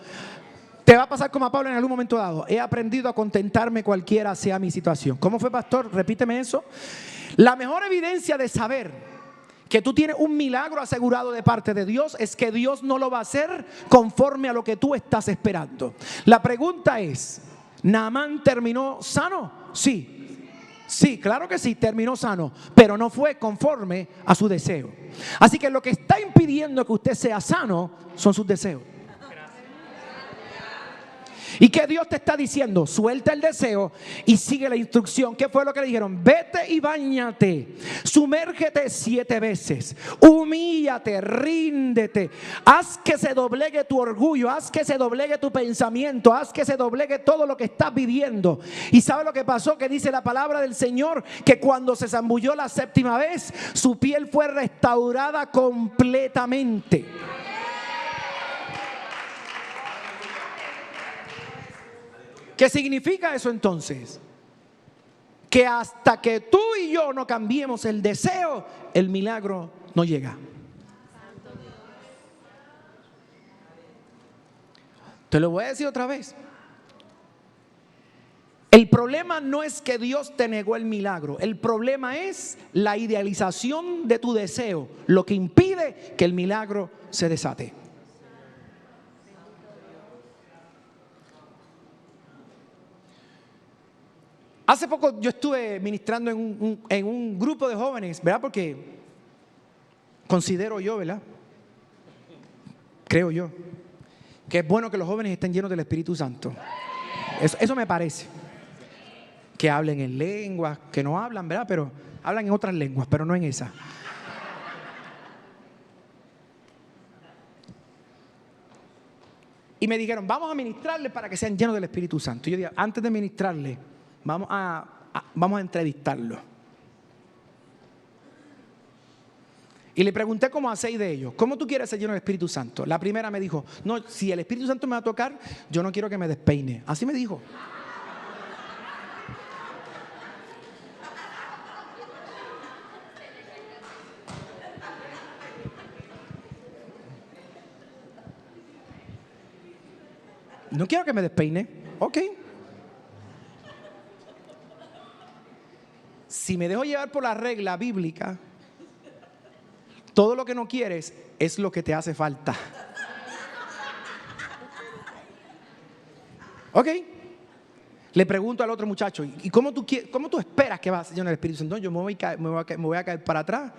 te va a pasar como a Pablo en algún momento dado. He aprendido a contentarme cualquiera sea mi situación. ¿Cómo fue, pastor? Repíteme eso. La mejor evidencia de saber que tú tienes un milagro asegurado de parte de Dios es que Dios no lo va a hacer conforme a lo que tú estás esperando. La pregunta es: ¿Naamán terminó sano? Sí, claro que sí, terminó sano, pero no fue conforme a su deseo. Así que lo que está impidiendo que usted sea sano son sus deseos. ¿Y qué Dios te está diciendo? Suelta el deseo y sigue la instrucción. ¿Qué fue lo que le dijeron? Vete y báñate, sumérgete 7 veces, humíllate, ríndete, haz que se doblegue tu orgullo, haz que se doblegue tu pensamiento, haz que se doblegue todo lo que estás viviendo. ¿Y sabe lo que pasó? Que dice la palabra del Señor que cuando se zambulló la 7ª vez, su piel fue restaurada completamente. ¿Qué significa eso entonces? Que hasta que tú y yo no cambiemos el deseo, el milagro no llega. Te lo voy a decir otra vez. El problema no es que Dios te negó el milagro. El problema es la idealización de tu deseo, lo que impide que el milagro se desate. Hace poco yo estuve ministrando en un grupo de jóvenes, ¿verdad? Porque considero yo, ¿verdad? Creo yo, que es bueno que los jóvenes estén llenos del Espíritu Santo. Eso me parece. Que hablen en lenguas, que no hablan, ¿verdad? Pero hablan en otras lenguas, pero no en esa. Y me dijeron, vamos a ministrarles para que sean llenos del Espíritu Santo. Y yo dije, antes de ministrarles, vamos a entrevistarlos. Y le pregunté como a 6 de ellos, ¿cómo tú quieres ser lleno del Espíritu Santo? La primera me dijo, no, si el Espíritu Santo me va a tocar, yo no quiero que me despeine. Así me dijo. No quiero que me despeine. Ok. Si me dejo llevar por la regla bíblica, todo lo que no quieres es lo que te hace falta. Ok. Le pregunto al otro muchacho, ¿y cómo tú esperas que vas a ser lleno del Espíritu Santo? Yo me voy a caer para atrás,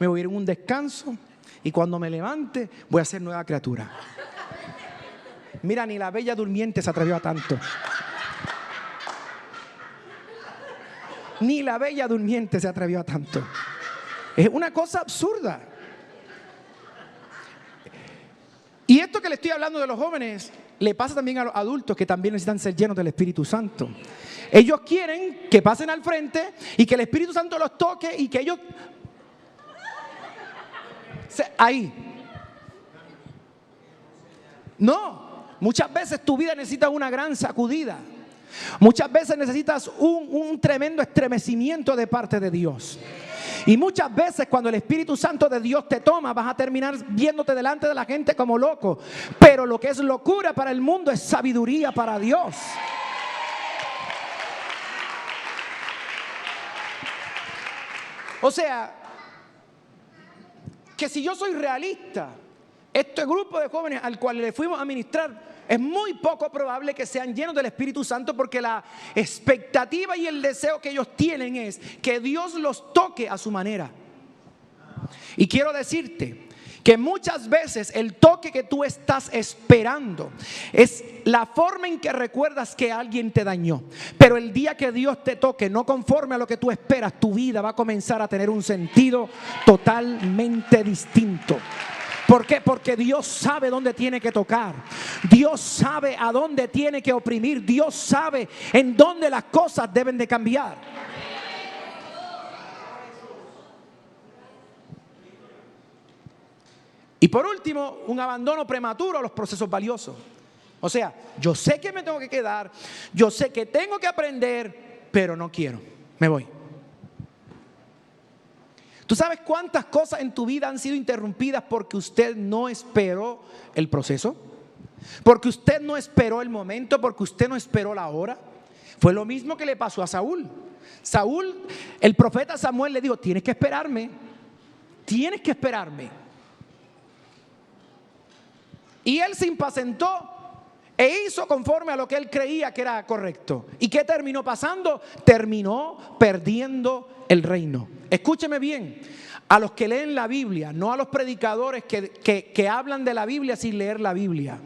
me voy a ir en un descanso y cuando me levante voy a ser nueva criatura. Mira, ni la bella durmiente se atrevió a tanto. Ni la bella durmiente se atrevió a tanto. Es una cosa absurda. Y esto que le estoy hablando de los jóvenes, le pasa también a los adultos que también necesitan ser llenos del Espíritu Santo. Ellos quieren que pasen al frente y que el Espíritu Santo los toque y que ellos... Ahí. No. Muchas veces tu vida necesita una gran sacudida. Muchas veces necesitas un tremendo estremecimiento de parte de Dios. Y muchas veces cuando el Espíritu Santo de Dios te toma, vas a terminar viéndote delante de la gente como loco. Pero lo que es locura para el mundo es sabiduría para Dios. O sea, que si yo soy realista, este grupo de jóvenes al cual le fuimos a ministrar, es muy poco probable que sean llenos del Espíritu Santo porque la expectativa y el deseo que ellos tienen es que Dios los toque a su manera. Y quiero decirte que muchas veces el toque que tú estás esperando es la forma en que recuerdas que alguien te dañó. Pero el día que Dios te toque, no conforme a lo que tú esperas, tu vida va a comenzar a tener un sentido totalmente distinto. ¿Por qué? Porque Dios sabe dónde tiene que tocar. Dios sabe a dónde tiene que oprimir. Dios sabe en dónde las cosas deben de cambiar. Y por último, un abandono prematuro a los procesos valiosos. O sea, yo sé que me tengo que quedar, yo sé que tengo que aprender, pero no quiero, me voy. ¿Tú sabes cuántas cosas en tu vida han sido interrumpidas porque usted no esperó el proceso? Porque usted no esperó el momento, porque usted no esperó la hora. Fue lo mismo que le pasó a Saúl. Saúl, el profeta Samuel le dijo, tienes que esperarme, tienes que esperarme. Y él se impacientó e hizo conforme a lo que él creía que era correcto. ¿Y qué terminó pasando? Terminó perdiendo el reino. Escúcheme bien, a los que leen la Biblia, no a los predicadores que hablan de la Biblia sin leer la Biblia.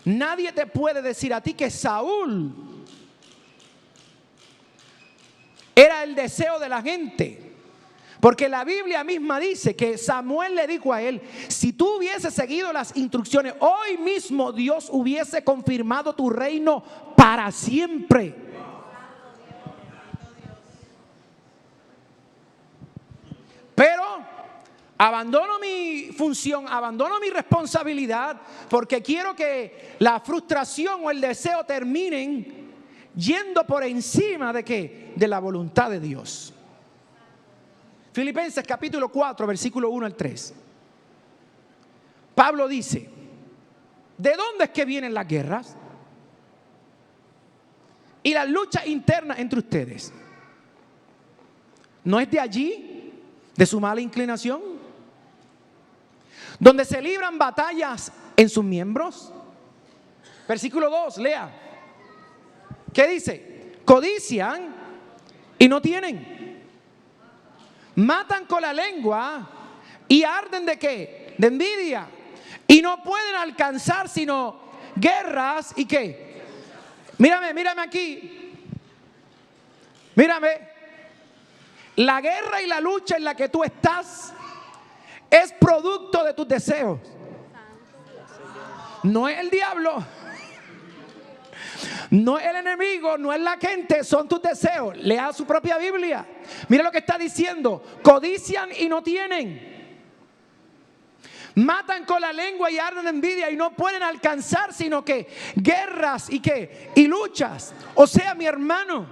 Nadie te puede decir a ti que Saúl era el deseo de la gente. Porque la Biblia misma dice que Samuel le dijo a él, si tú hubieses seguido las instrucciones, hoy mismo Dios hubiese confirmado tu reino para siempre. Pero abandono mi función, abandono mi responsabilidad, porque quiero que la frustración o el deseo terminen yendo por encima de ¿qué? De la voluntad de Dios. Filipenses capítulo 4, versículo 1 al 3. Pablo dice, ¿de dónde es que vienen las guerras? Y las luchas internas entre ustedes. ¿No es de allí, de su mala inclinación? Donde se libran batallas en sus miembros. Versículo 2, lea. ¿Qué dice? Codician y no tienen. Matan con la lengua y arden ¿de qué? De envidia. Y no pueden alcanzar sino guerras y qué. Mírame aquí. Mírame. La guerra y la lucha en la que tú estás es producto de tus deseos. No es el diablo, no es el enemigo, no es la gente, son tus deseos. Lea su propia Biblia. Mira lo que está diciendo. Codician y no tienen. Matan con la lengua y arden envidia y no pueden alcanzar, sino que guerras y qué, y luchas. O sea, mi hermano,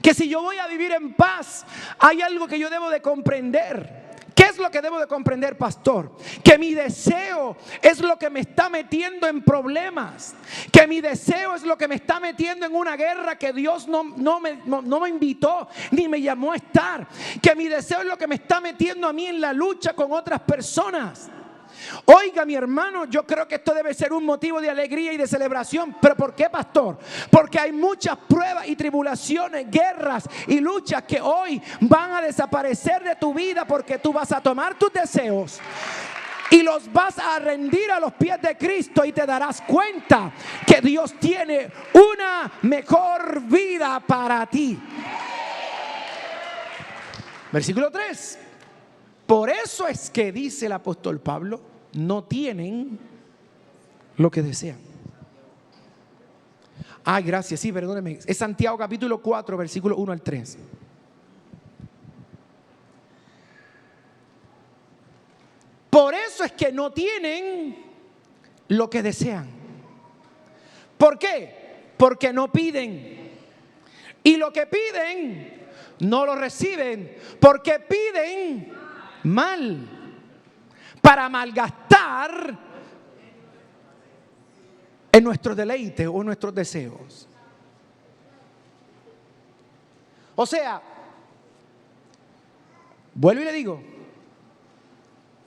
que si yo voy a vivir en paz, hay algo que yo debo de comprender. ¿Qué es lo que debo de comprender, pastor? Que mi deseo es lo que me está metiendo en problemas. Que mi deseo es lo que me está metiendo en una guerra que Dios no me invitó ni me llamó a estar. Que mi deseo es lo que me está metiendo a mí en la lucha con otras personas. Oiga, mi hermano, yo creo que esto debe ser un motivo de alegría y de celebración. ¿Pero por qué, pastor? Porque hay muchas pruebas y tribulaciones, guerras y luchas que hoy van a desaparecer de tu vida, porque tú vas a tomar tus deseos y los vas a rendir a los pies de Cristo, y te darás cuenta que Dios tiene una mejor vida para ti. Versículo 3. Por eso es que dice el apóstol Pablo, no tienen lo que desean. Ay, gracias, sí, perdóneme. Es Santiago capítulo 4, versículo 1 al 3. Por eso es que no tienen lo que desean. ¿Por qué? Porque no piden. Y lo que piden no lo reciben, porque piden mal, para malgastar en nuestros deleites o en nuestros deseos. O sea, vuelvo y le digo,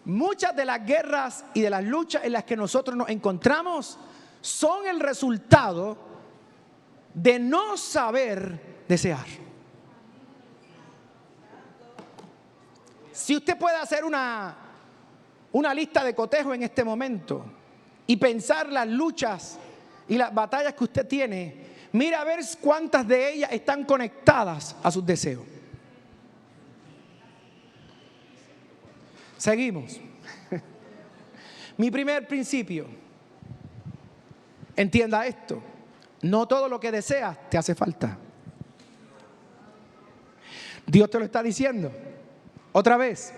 muchas de las guerras y de las luchas en las que nosotros nos encontramos son el resultado de no saber desear. Si usted puede hacer una lista de cotejo en este momento y pensar las luchas y las batallas que usted tiene, mira a ver cuántas de ellas están conectadas a sus deseos. Seguimos. Mi primer principio, entienda esto: no todo lo que deseas te hace falta. Dios te lo está diciendo. Otra vez,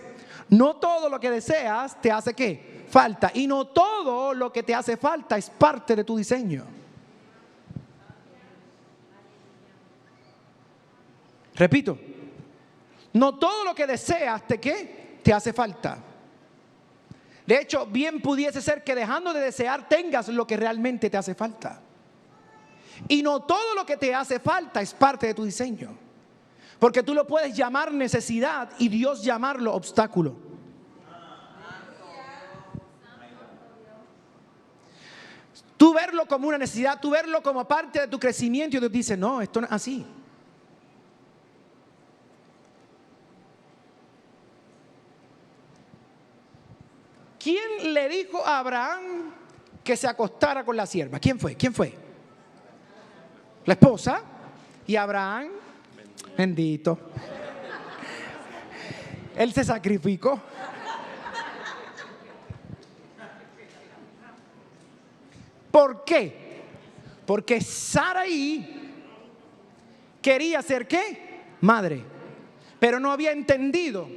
no todo lo que deseas te hace ¿qué? Falta. Y no todo lo que te hace falta es parte de tu diseño. Repito, no todo lo que deseas te hace falta. De hecho, bien pudiese ser que dejando de desear tengas lo que realmente te hace falta. Y no todo lo que te hace falta es parte de tu diseño. Porque tú lo puedes llamar necesidad y Dios llamarlo obstáculo. Tú verlo como una necesidad, tú verlo como parte de tu crecimiento, y Dios dice, no, esto no es así. ¿Quién le dijo a Abraham que se acostara con la sierva? ¿Quién fue? ¿Quién fue? La esposa. Y Abraham, bendito, él se sacrificó. ¿Por qué? Porque Sarai quería ser ¿qué? Madre, pero no había entendido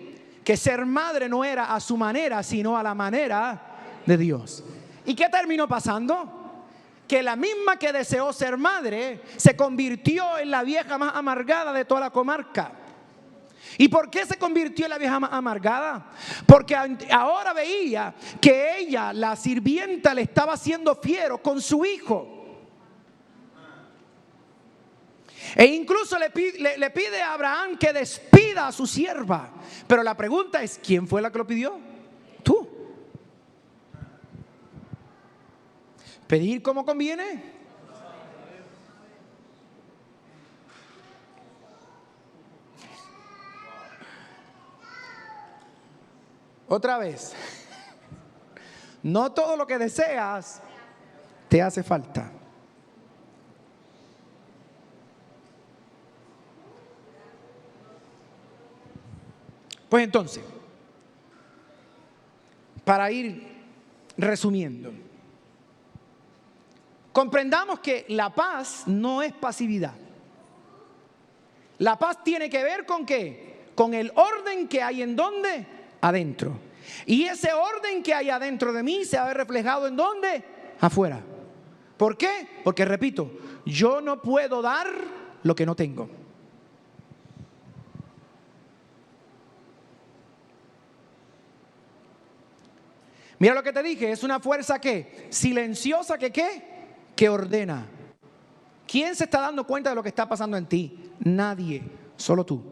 que ser madre no era a su manera, sino a la manera de Dios. ¿Y qué terminó pasando? Que la misma que deseó ser madre se convirtió en la vieja más amargada de toda la comarca. ¿Y por qué se convirtió en la vieja más amargada? Porque ahora veía que ella, la sirvienta, le estaba haciendo fiero con su hijo. E incluso le pide a Abraham que despida a su sierva. Pero la pregunta es, ¿quién fue la que lo pidió? Tú. ¿Pedir como conviene? Otra vez. No todo lo que deseas te hace falta? Pues entonces, para ir resumiendo, comprendamos que la paz no es pasividad. La paz tiene que ver ¿con qué? Con el orden que hay ¿en dónde? Adentro. Y ese orden que hay adentro de mí se va a ver reflejado ¿en dónde? Afuera. ¿Por qué? Porque repito, yo no puedo dar lo que no tengo. Mira lo que te dije, es una fuerza ¿qué? Silenciosa que ¿qué? Que ordena. ¿Quién se está dando cuenta de lo que está pasando en ti? Nadie, solo tú.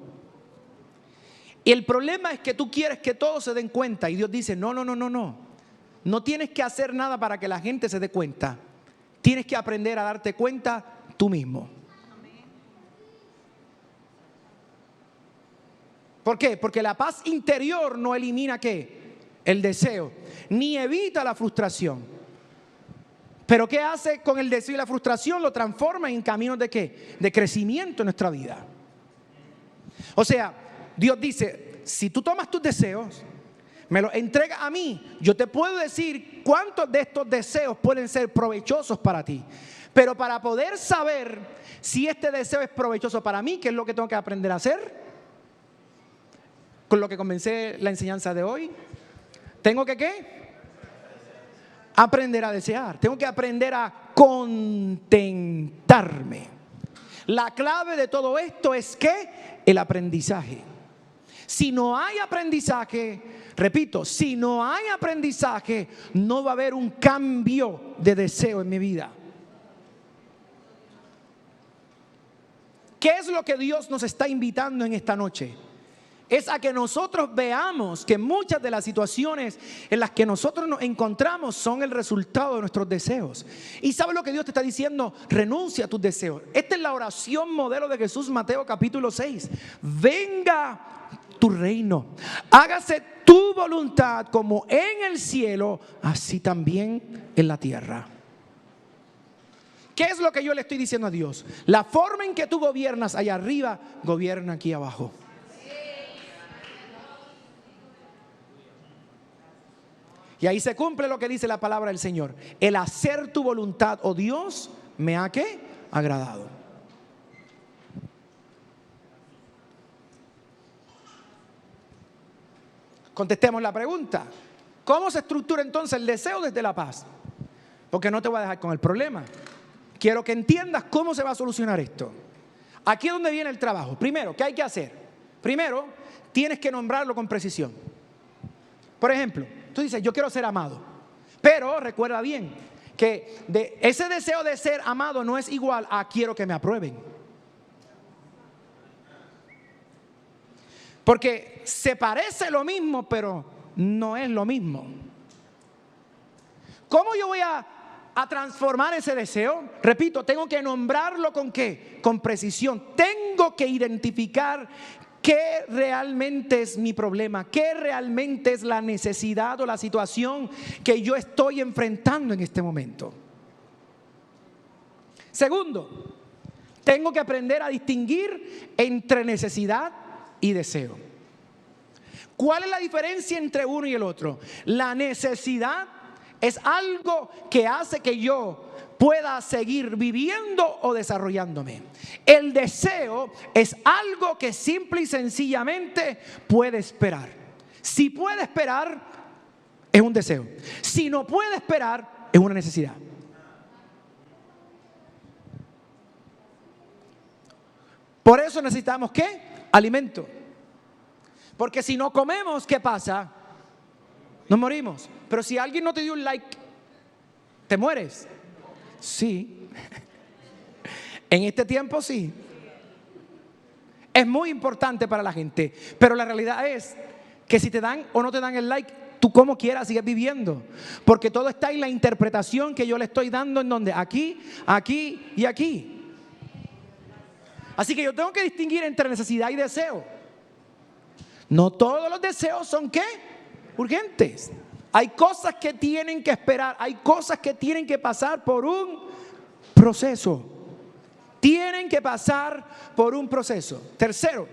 Y el problema es que tú quieres que todos se den cuenta y Dios dice, no. No tienes que hacer nada para que la gente se dé cuenta. Tienes que aprender a darte cuenta tú mismo. ¿Por qué? Porque la paz interior no elimina ¿qué? El deseo, ni evita la frustración. Pero ¿qué hace con el deseo y la frustración? Lo transforma en caminos de ¿qué? De crecimiento en nuestra vida. O sea, Dios dice, si tú tomas tus deseos, me los entregas a mí, yo te puedo decir cuántos de estos deseos pueden ser provechosos para ti. Pero para poder saber si este deseo es provechoso para mí, ¿qué es lo que tengo que aprender a hacer? Con lo que comencé la enseñanza de hoy. ¿Tengo que qué? Aprender a desear. Tengo que aprender a contentarme. La clave de todo esto es ¿qué? El aprendizaje. Si no hay aprendizaje, repito, si no hay aprendizaje, no va a haber un cambio de deseo en mi vida. ¿Qué es lo que Dios nos está invitando en esta noche? Es a que nosotros veamos que muchas de las situaciones en las que nosotros nos encontramos son el resultado de nuestros deseos. ¿Y sabes lo que Dios te está diciendo? Renuncia a tus deseos. Esta es la oración modelo de Jesús, Mateo capítulo 6. Venga tu reino, hágase tu voluntad como en el cielo, así también en la tierra. ¿Qué es lo que yo le estoy diciendo a Dios? La forma en que tú gobiernas allá arriba, gobierna aquí abajo. Y ahí se cumple lo que dice la palabra del Señor. El hacer tu voluntad, oh Dios, me ha ¿qué? Agradado. Contestemos la pregunta. ¿Cómo se estructura entonces el deseo desde la paz? Porque no te voy a dejar con el problema. Quiero que entiendas cómo se va a solucionar esto. Aquí es donde viene el trabajo. Primero, ¿qué hay que hacer? Primero, tienes que nombrarlo con precisión. Por ejemplo, tú dices, yo quiero ser amado. Pero recuerda bien que ese deseo de ser amado no es igual a quiero que me aprueben. Porque se parece lo mismo, pero no es lo mismo. ¿Cómo yo voy a transformar ese deseo? Repito, tengo que nombrarlo ¿con qué? Con precisión. Tengo que identificar ¿qué realmente es mi problema? ¿Qué realmente es la necesidad o la situación que yo estoy enfrentando en este momento? Segundo, tengo que aprender a distinguir entre necesidad y deseo. ¿Cuál es la diferencia entre uno y el otro? La necesidad es algo que hace que yo pueda seguir viviendo o desarrollándome. El deseo es algo que simple y sencillamente puede esperar. Si puede esperar, es un deseo. Si no puede esperar, es una necesidad. Por eso necesitamos ¿qué? Alimento. Porque si no comemos, ¿qué pasa? Nos morimos. Pero si alguien no te dio un like, ¿te mueres? Sí. En este tiempo sí. Es muy importante para la gente. Pero la realidad es que si te dan o no te dan el like, tú como quieras sigues viviendo. Porque todo está en la interpretación que yo le estoy dando. ¿En donde? Aquí, aquí y aquí. Así que yo tengo que distinguir entre necesidad y deseo. No todos los deseos son ¿qué? Urgentes. Hay cosas que tienen que esperar, hay cosas que tienen que pasar por un proceso. Tienen que pasar por un proceso. Tercero,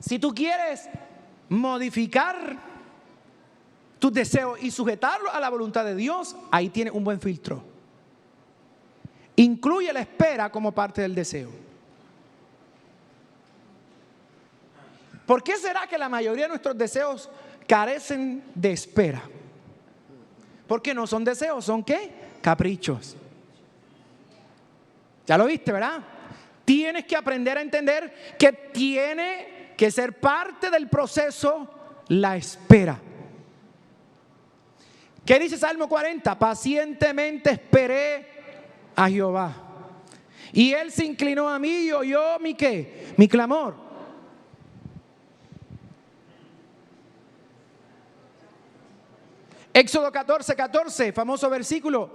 si tú quieres modificar tus deseos y sujetarlos a la voluntad de Dios, ahí tienes un buen filtro. Incluye la espera como parte del deseo. ¿Por qué será que la mayoría de nuestros deseos carecen de espera? Porque no son deseos, ¿son qué? Caprichos. Ya lo viste, ¿verdad? Tienes que aprender a entender que tiene que ser parte del proceso la espera. ¿Qué dice Salmo 40? Pacientemente esperé a Jehová, y Él se inclinó a mí y oyó mi ¿qué? Mi clamor. Éxodo 14:14, famoso versículo.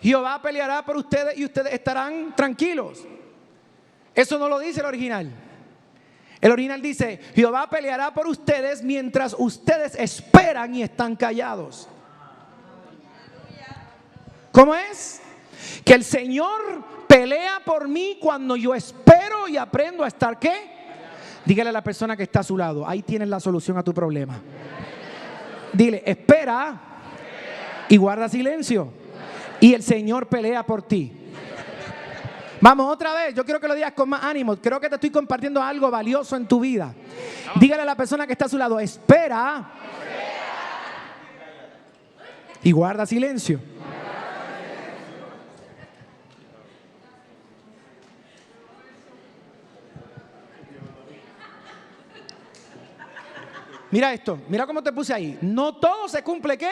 Jehová peleará por ustedes y ustedes estarán tranquilos. Eso no lo dice el original. El original dice: Jehová peleará por ustedes mientras ustedes esperan y están callados. ¿Cómo es? Que el Señor pelea por mí cuando yo espero y aprendo a estar ¿qué? Dígale a la persona que está a su lado: ahí tienes la solución a tu problema. Dile: espera y guarda silencio, y el Señor pelea por ti. Vamos otra vez, yo quiero que lo digas con más ánimo. Creo que te estoy compartiendo algo valioso en tu vida. Dígale a la persona que está a su lado: espera y guarda silencio. Mira esto, mira cómo te puse ahí. No todo se cumple ¿qué?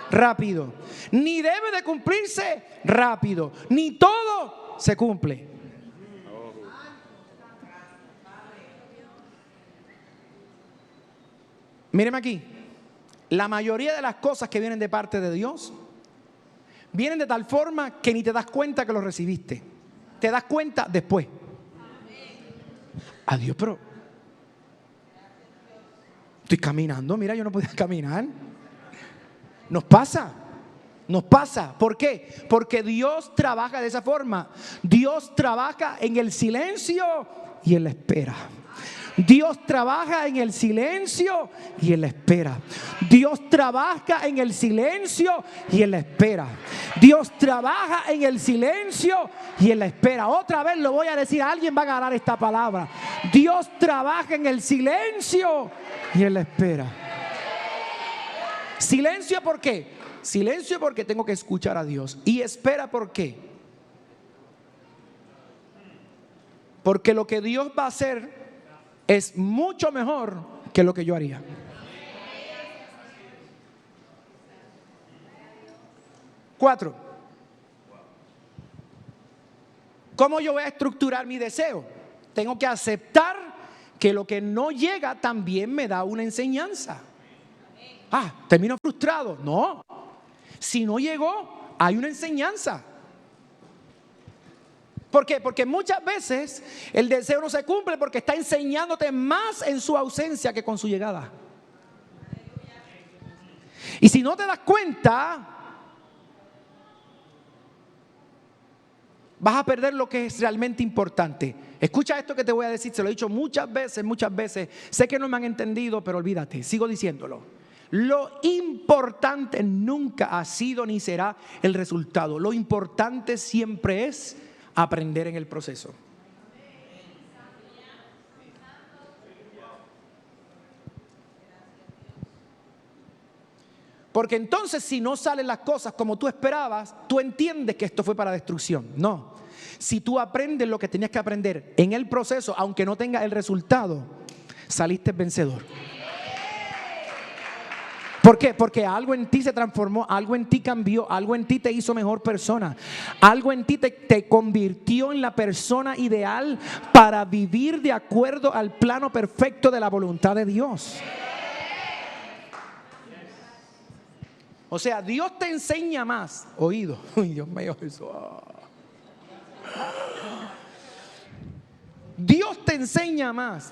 Rápido. Ni debe de cumplirse rápido. Ni todo se cumple. Míreme aquí. La mayoría de las cosas que vienen de parte de Dios vienen de tal forma que ni te das cuenta que lo recibiste. Te das cuenta después. Adiós, pero estoy caminando, mira, yo no podía caminar. Nos pasa. ¿Por qué? Porque Dios trabaja de esa forma. Dios trabaja en el silencio y en la espera. Dios trabaja en el silencio y en la espera. Dios trabaja en el silencio y en la espera. Dios trabaja en el silencio y en la espera. Otra vez lo voy a decir, alguien va a agarrar esta palabra. Dios trabaja en el silencio y en la espera. Silencio, ¿por qué? Silencio porque tengo que escuchar a Dios. Y espera, ¿por qué? Porque lo que Dios va a hacer es mucho mejor que lo que yo haría. Cuatro. ¿Cómo yo voy a estructurar mi deseo? Tengo que aceptar que lo que no llega también me da una enseñanza. Termino frustrado. No. Si no llegó, hay una enseñanza. ¿Por qué? Porque muchas veces el deseo no se cumple porque está enseñándote más en su ausencia que con su llegada. Y si no te das cuenta, vas a perder lo que es realmente importante. Escucha esto que te voy a decir, se lo he dicho muchas veces. Sé que no me han entendido, pero olvídate, sigo diciéndolo. Lo importante nunca ha sido ni será el resultado. Lo importante siempre es aprender en el proceso. Porque entonces, si no salen las cosas como tú esperabas, tú entiendes que esto fue para destrucción. No. Si tú aprendes lo que tenías que aprender en el proceso, aunque no tengas el resultado, saliste vencedor. ¿Por qué? Porque algo en ti se transformó, algo en ti cambió, algo en ti te hizo mejor persona, algo en ti te convirtió en la persona ideal para vivir de acuerdo al plano perfecto de la voluntad de Dios. O sea, Dios te enseña más. Oído. Uy, Dios mío, eso. Dios te enseña más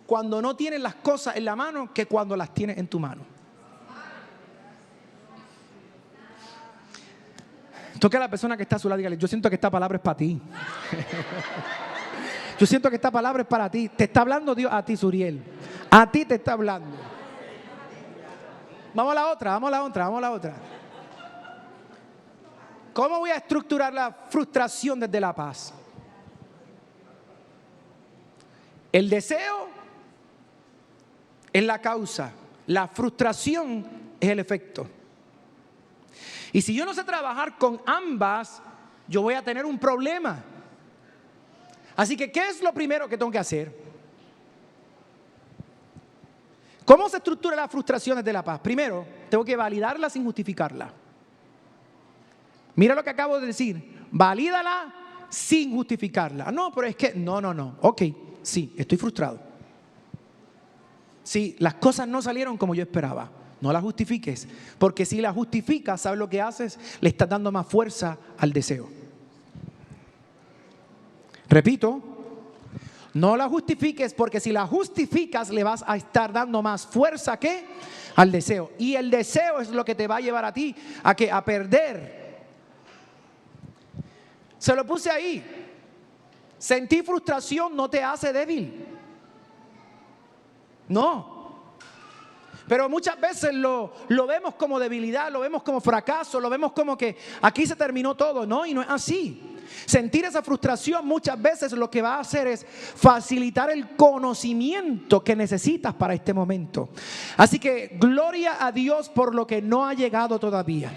cuando no tienes las cosas en la mano que cuando las tienes en tu mano. Toca a la persona que está a su lado y dígale: yo siento que esta palabra es para ti. Yo siento que esta palabra es para ti. Te está hablando Dios a ti, Suriel. A ti te está hablando. Vamos a la otra. ¿Cómo voy a estructurar la frustración desde la paz? El deseo es la causa, la frustración es el efecto. Y si yo no sé trabajar con ambas, yo voy a tener un problema. Así que, ¿qué es lo primero que tengo que hacer? ¿Cómo se estructura la frustración desde la paz? Primero, tengo que validarla sin justificarla. Mira lo que acabo de decir. Valídala sin justificarla. No, pero es que, no. Ok, sí, estoy frustrado. Sí, las cosas no salieron como yo esperaba. No las justifiques, porque si las justificas, ¿sabes lo que haces? Le estás dando más fuerza al deseo. Repito, no la justifiques, porque si la justificas le vas a estar dando más fuerza ¿qué? Al deseo. Y el deseo es lo que te va a llevar a ti a perder. Se lo puse ahí. Sentir frustración no te hace débil. No. Pero muchas veces lo vemos como debilidad, lo vemos como fracaso, lo vemos como que aquí se terminó todo, ¿no? Y no es así. Sentir esa frustración muchas veces lo que va a hacer es facilitar el conocimiento que necesitas para este momento. Así que gloria a Dios por lo que no ha llegado todavía.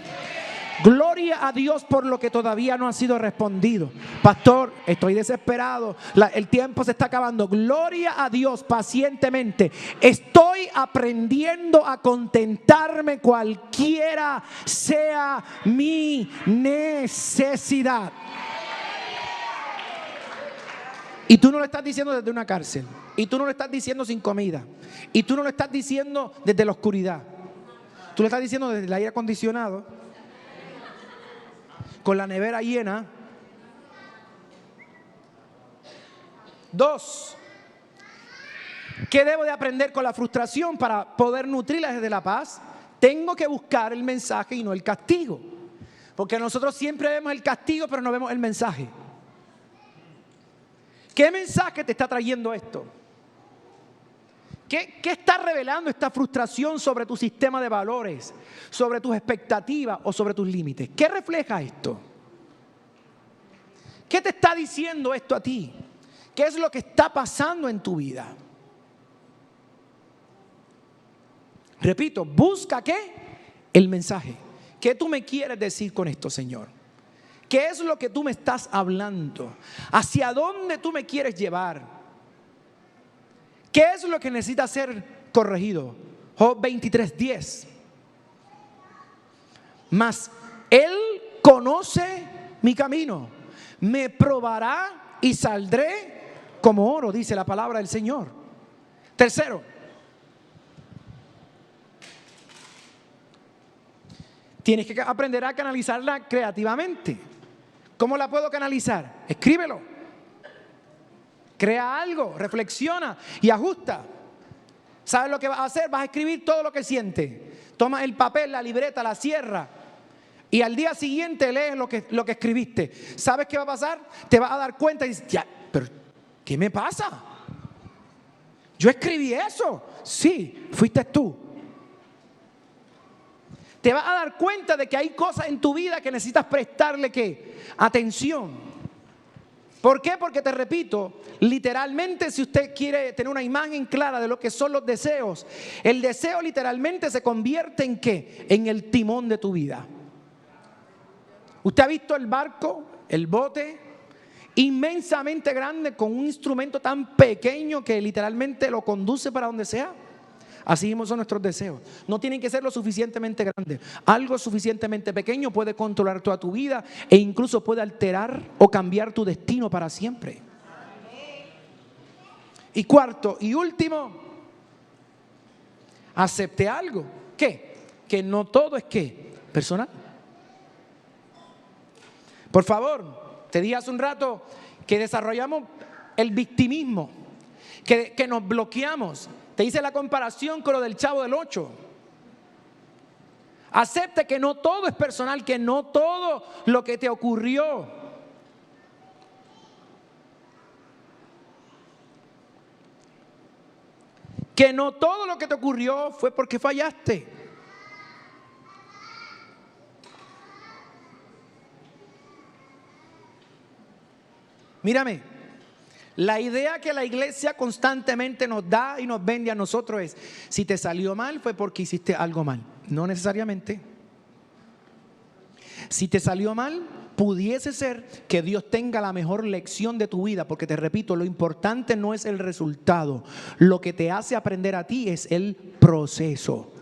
Gloria a Dios por lo que todavía no ha sido respondido. Pastor, estoy desesperado. El tiempo se está acabando. Gloria a Dios pacientemente. Estoy aprendiendo a contentarme cualquiera sea mi necesidad. Y tú no lo estás diciendo desde una cárcel. Y tú no lo estás diciendo sin comida. Y tú no lo estás diciendo desde la oscuridad. Tú lo estás diciendo desde el aire acondicionado, con la nevera llena. 2. ¿Qué debo de aprender con la frustración para poder nutrirla desde la paz? Tengo que buscar el mensaje y no el castigo. Porque nosotros siempre vemos el castigo, pero no vemos el mensaje. ¿Qué mensaje te está trayendo esto? ¿Qué está revelando esta frustración sobre tu sistema de valores, sobre tus expectativas o sobre tus límites? ¿Qué refleja esto? ¿Qué te está diciendo esto a ti? ¿Qué es lo que está pasando en tu vida? Repito, busca ¿qué? El mensaje. ¿Qué tú me quieres decir con esto, Señor? ¿Qué es lo que tú me estás hablando? ¿Hacia dónde tú me quieres llevar? ¿Qué es lo que necesita ser corregido? Job 23:10. Mas Él conoce mi camino, me probará y saldré como oro, dice la palabra del Señor. Tercero, tienes que aprender a canalizarla creativamente. ¿Cómo la puedo canalizar? Escríbelo. Crea algo, reflexiona y ajusta. ¿Sabes lo que vas a hacer? Vas a escribir todo lo que sientes. Toma el papel, la libreta, la cierra y al día siguiente lees lo que escribiste. ¿Sabes qué va a pasar? Te vas a dar cuenta y dices, ya, pero ¿qué me pasa? Yo escribí eso. Sí, fuiste tú. Te vas a dar cuenta de que hay cosas en tu vida que necesitas prestarle ¿qué? Atención. ¿Por qué? Porque te repito, literalmente si usted quiere tener una imagen clara de lo que son los deseos, el deseo literalmente se convierte en ¿qué? En el timón de tu vida. ¿Usted ha visto el barco, el bote, inmensamente grande con un instrumento tan pequeño que literalmente lo conduce para donde sea? Así mismo son nuestros deseos. No tienen que ser lo suficientemente grandes. Algo suficientemente pequeño puede controlar toda tu vida e incluso puede alterar o cambiar tu destino para siempre. Y cuarto y último, acepte algo. ¿Qué? Que no todo es ¿qué? Personal. Por favor, te dije hace un rato que desarrollamos el victimismo, que nos bloqueamos. Te hice la comparación con lo del Chavo del Ocho. Acepte que no todo es personal, que no todo lo que te ocurrió fue porque fallaste. Mírame, la idea que la iglesia constantemente nos da y nos vende a nosotros es: si te salió mal fue porque hiciste algo mal. No necesariamente. Si te salió mal, pudiese ser que Dios tenga la mejor lección de tu vida, porque te repito, lo importante no es el resultado. Lo que te hace aprender a ti es el proceso.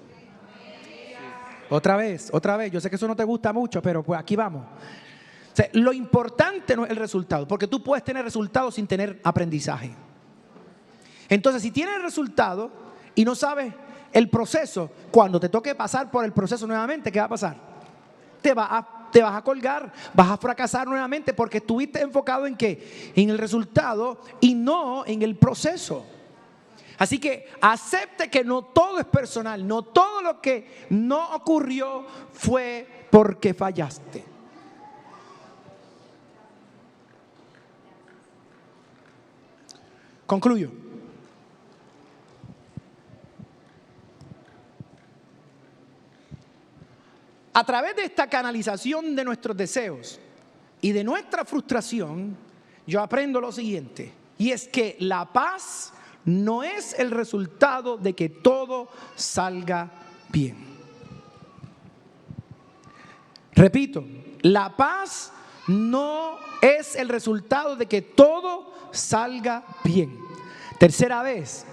Otra vez, yo sé que eso no te gusta mucho, pero pues aquí vamos. O sea, lo importante no es el resultado, porque tú puedes tener resultados sin tener aprendizaje. Entonces, si tienes el resultado y no sabes el proceso, cuando te toque pasar por el proceso nuevamente, ¿qué va a pasar? Te vas a colgar, vas a fracasar nuevamente, porque estuviste enfocado en ¿qué? En el resultado y no en el proceso. Así que acepte que no todo es personal, no todo lo que no ocurrió fue porque fallaste. Concluyo. A través de esta canalización de nuestros deseos y de nuestra frustración, yo aprendo lo siguiente, y es que la paz no es el resultado de que todo salga bien. Repito, la paz no es el resultado de que todo salga bien. Tercera vez.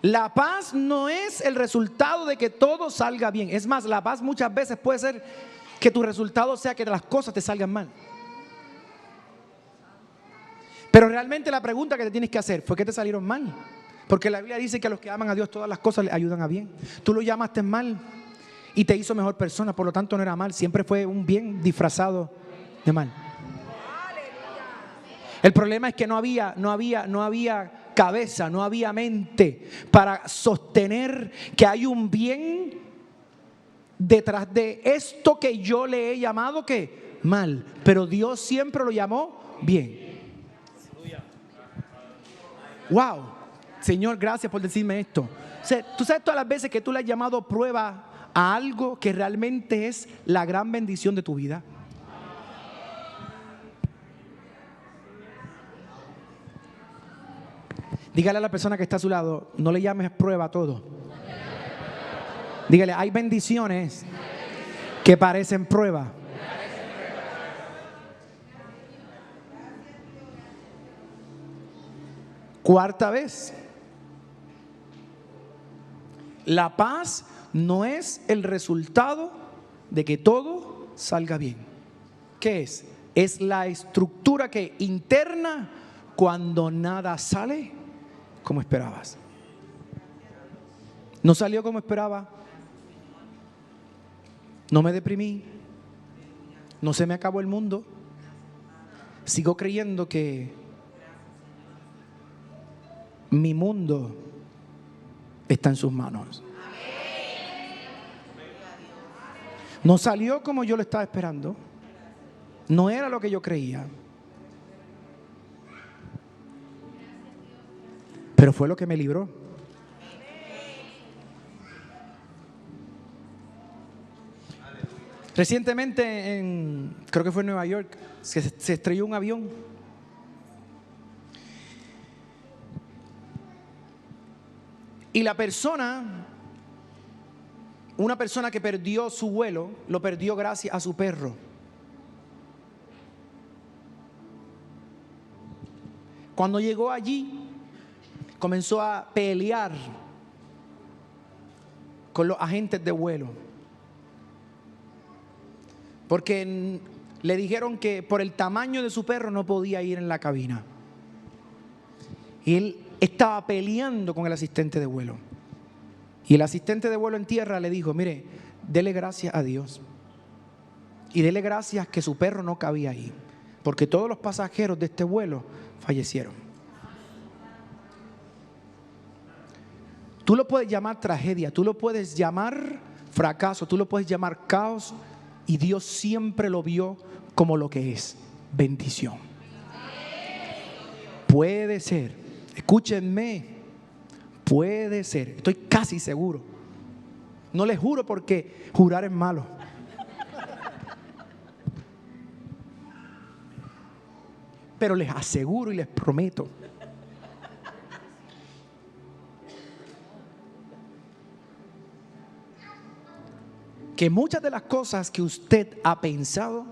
La paz no es el resultado de que todo salga bien. Es más, la paz muchas veces puede ser que tu resultado sea que las cosas te salgan mal. Pero realmente la pregunta que te tienes que hacer: ¿fue que te salieron mal? Porque la Biblia dice que a los que aman a Dios todas las cosas les ayudan a bien. Tú lo llamaste mal y te hizo mejor persona, por lo tanto no era mal, siempre fue un bien disfrazado de mal. El problema es que no había cabeza, no había mente para sostener que hay un bien detrás de esto que yo le he llamado que mal, pero Dios siempre lo llamó bien. Wow, Señor, gracias por decirme esto. O sea, tú sabes todas las veces que tú le has llamado prueba a algo que realmente es la gran bendición de tu vida. Dígale a la persona que está a su lado: no le llames prueba a todo. Dígale: hay bendiciones que parecen prueba. Cuarta vez. La paz no es el resultado de que todo salga bien. ¿Qué es? Es la estructura que interna cuando nada sale como esperabas. No salió como esperaba. No me deprimí. No se me acabó el mundo. Sigo creyendo que mi mundo está en sus manos. No salió como yo lo estaba esperando. No era lo que yo creía. Pero fue lo que me libró. Recientemente, creo que fue en Nueva York, se estrelló un avión. Y una persona que perdió su vuelo, lo perdió gracias a su perro. Cuando llegó allí, comenzó a pelear con los agentes de vuelo, porque le dijeron que por el tamaño de su perro no podía ir en la cabina. Y él estaba peleando con el asistente de vuelo. Y el asistente de vuelo en tierra le dijo: mire, dele gracias a Dios y dele gracias que su perro no cabía ahí, porque todos los pasajeros de este vuelo fallecieron. Tú lo puedes llamar tragedia, tú lo puedes llamar fracaso, tú lo puedes llamar caos, y Dios siempre lo vio como lo que es: bendición. Puede ser, escúchenme, puede ser, estoy casi seguro. No les juro porque jurar es malo. Pero les aseguro y les prometo que muchas de las cosas que usted ha pensado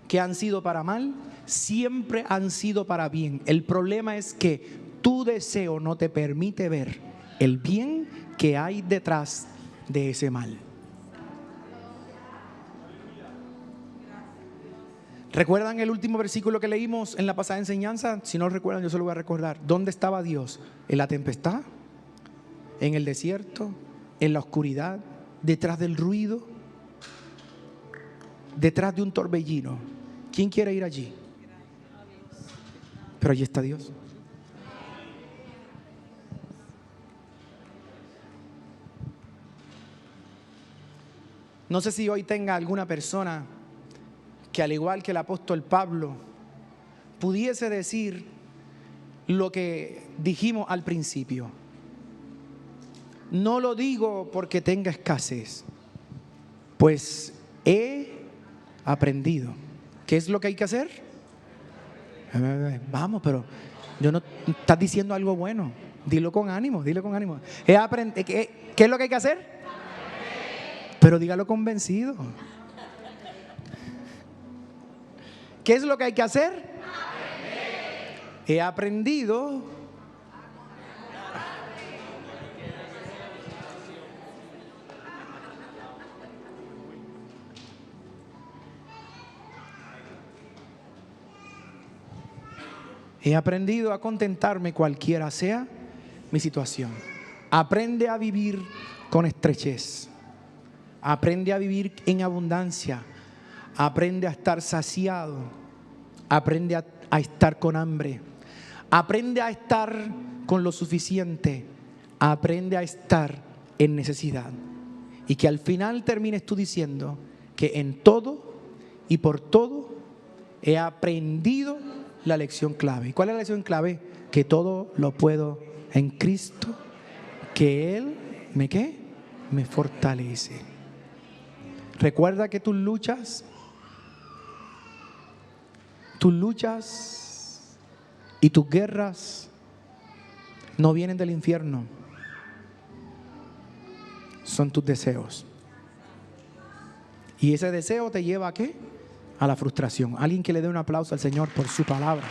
que han sido para mal, siempre han sido para bien. El problema es que tu deseo no te permite ver el bien que hay detrás de ese mal. ¿Recuerdan el último versículo que leímos en la pasada enseñanza? Si no recuerdan, yo se lo voy a recordar. ¿Dónde estaba Dios? ¿En la tempestad? ¿En el desierto? ¿En la oscuridad? ¿Detrás del ruido? ¿Detrás de un torbellino? ¿Quién quiere ir allí? Pero allí está Dios. No sé si hoy tenga alguna persona que, al igual que el apóstol Pablo, pudiese decir lo que dijimos al principio. No lo digo porque tenga escasez, pues he aprendido. ¿Qué es lo que hay que hacer? Vamos, pero yo no estás diciendo algo bueno. Dilo con ánimo, dilo con ánimo. ¿Qué es lo que hay que hacer? Pero dígalo convencido. ¿Qué es lo que hay que hacer? He aprendido. He aprendido a contentarme cualquiera sea mi situación. Aprende a vivir con estrechez. Aprende a vivir en abundancia. Aprende a estar saciado. Aprende a estar con hambre. Aprende a estar con lo suficiente. Aprende a estar en necesidad. Y que al final termines tú diciendo que en todo y por todo he aprendido la lección clave. ¿Y cuál es la lección clave? Que todo lo puedo en Cristo, que Él me fortalece. Recuerda que tus luchas y tus guerras no vienen del infierno, son tus deseos. Y ese deseo te lleva ¿a qué? A la frustración. Alguien que le dé un aplauso al Señor por su palabra.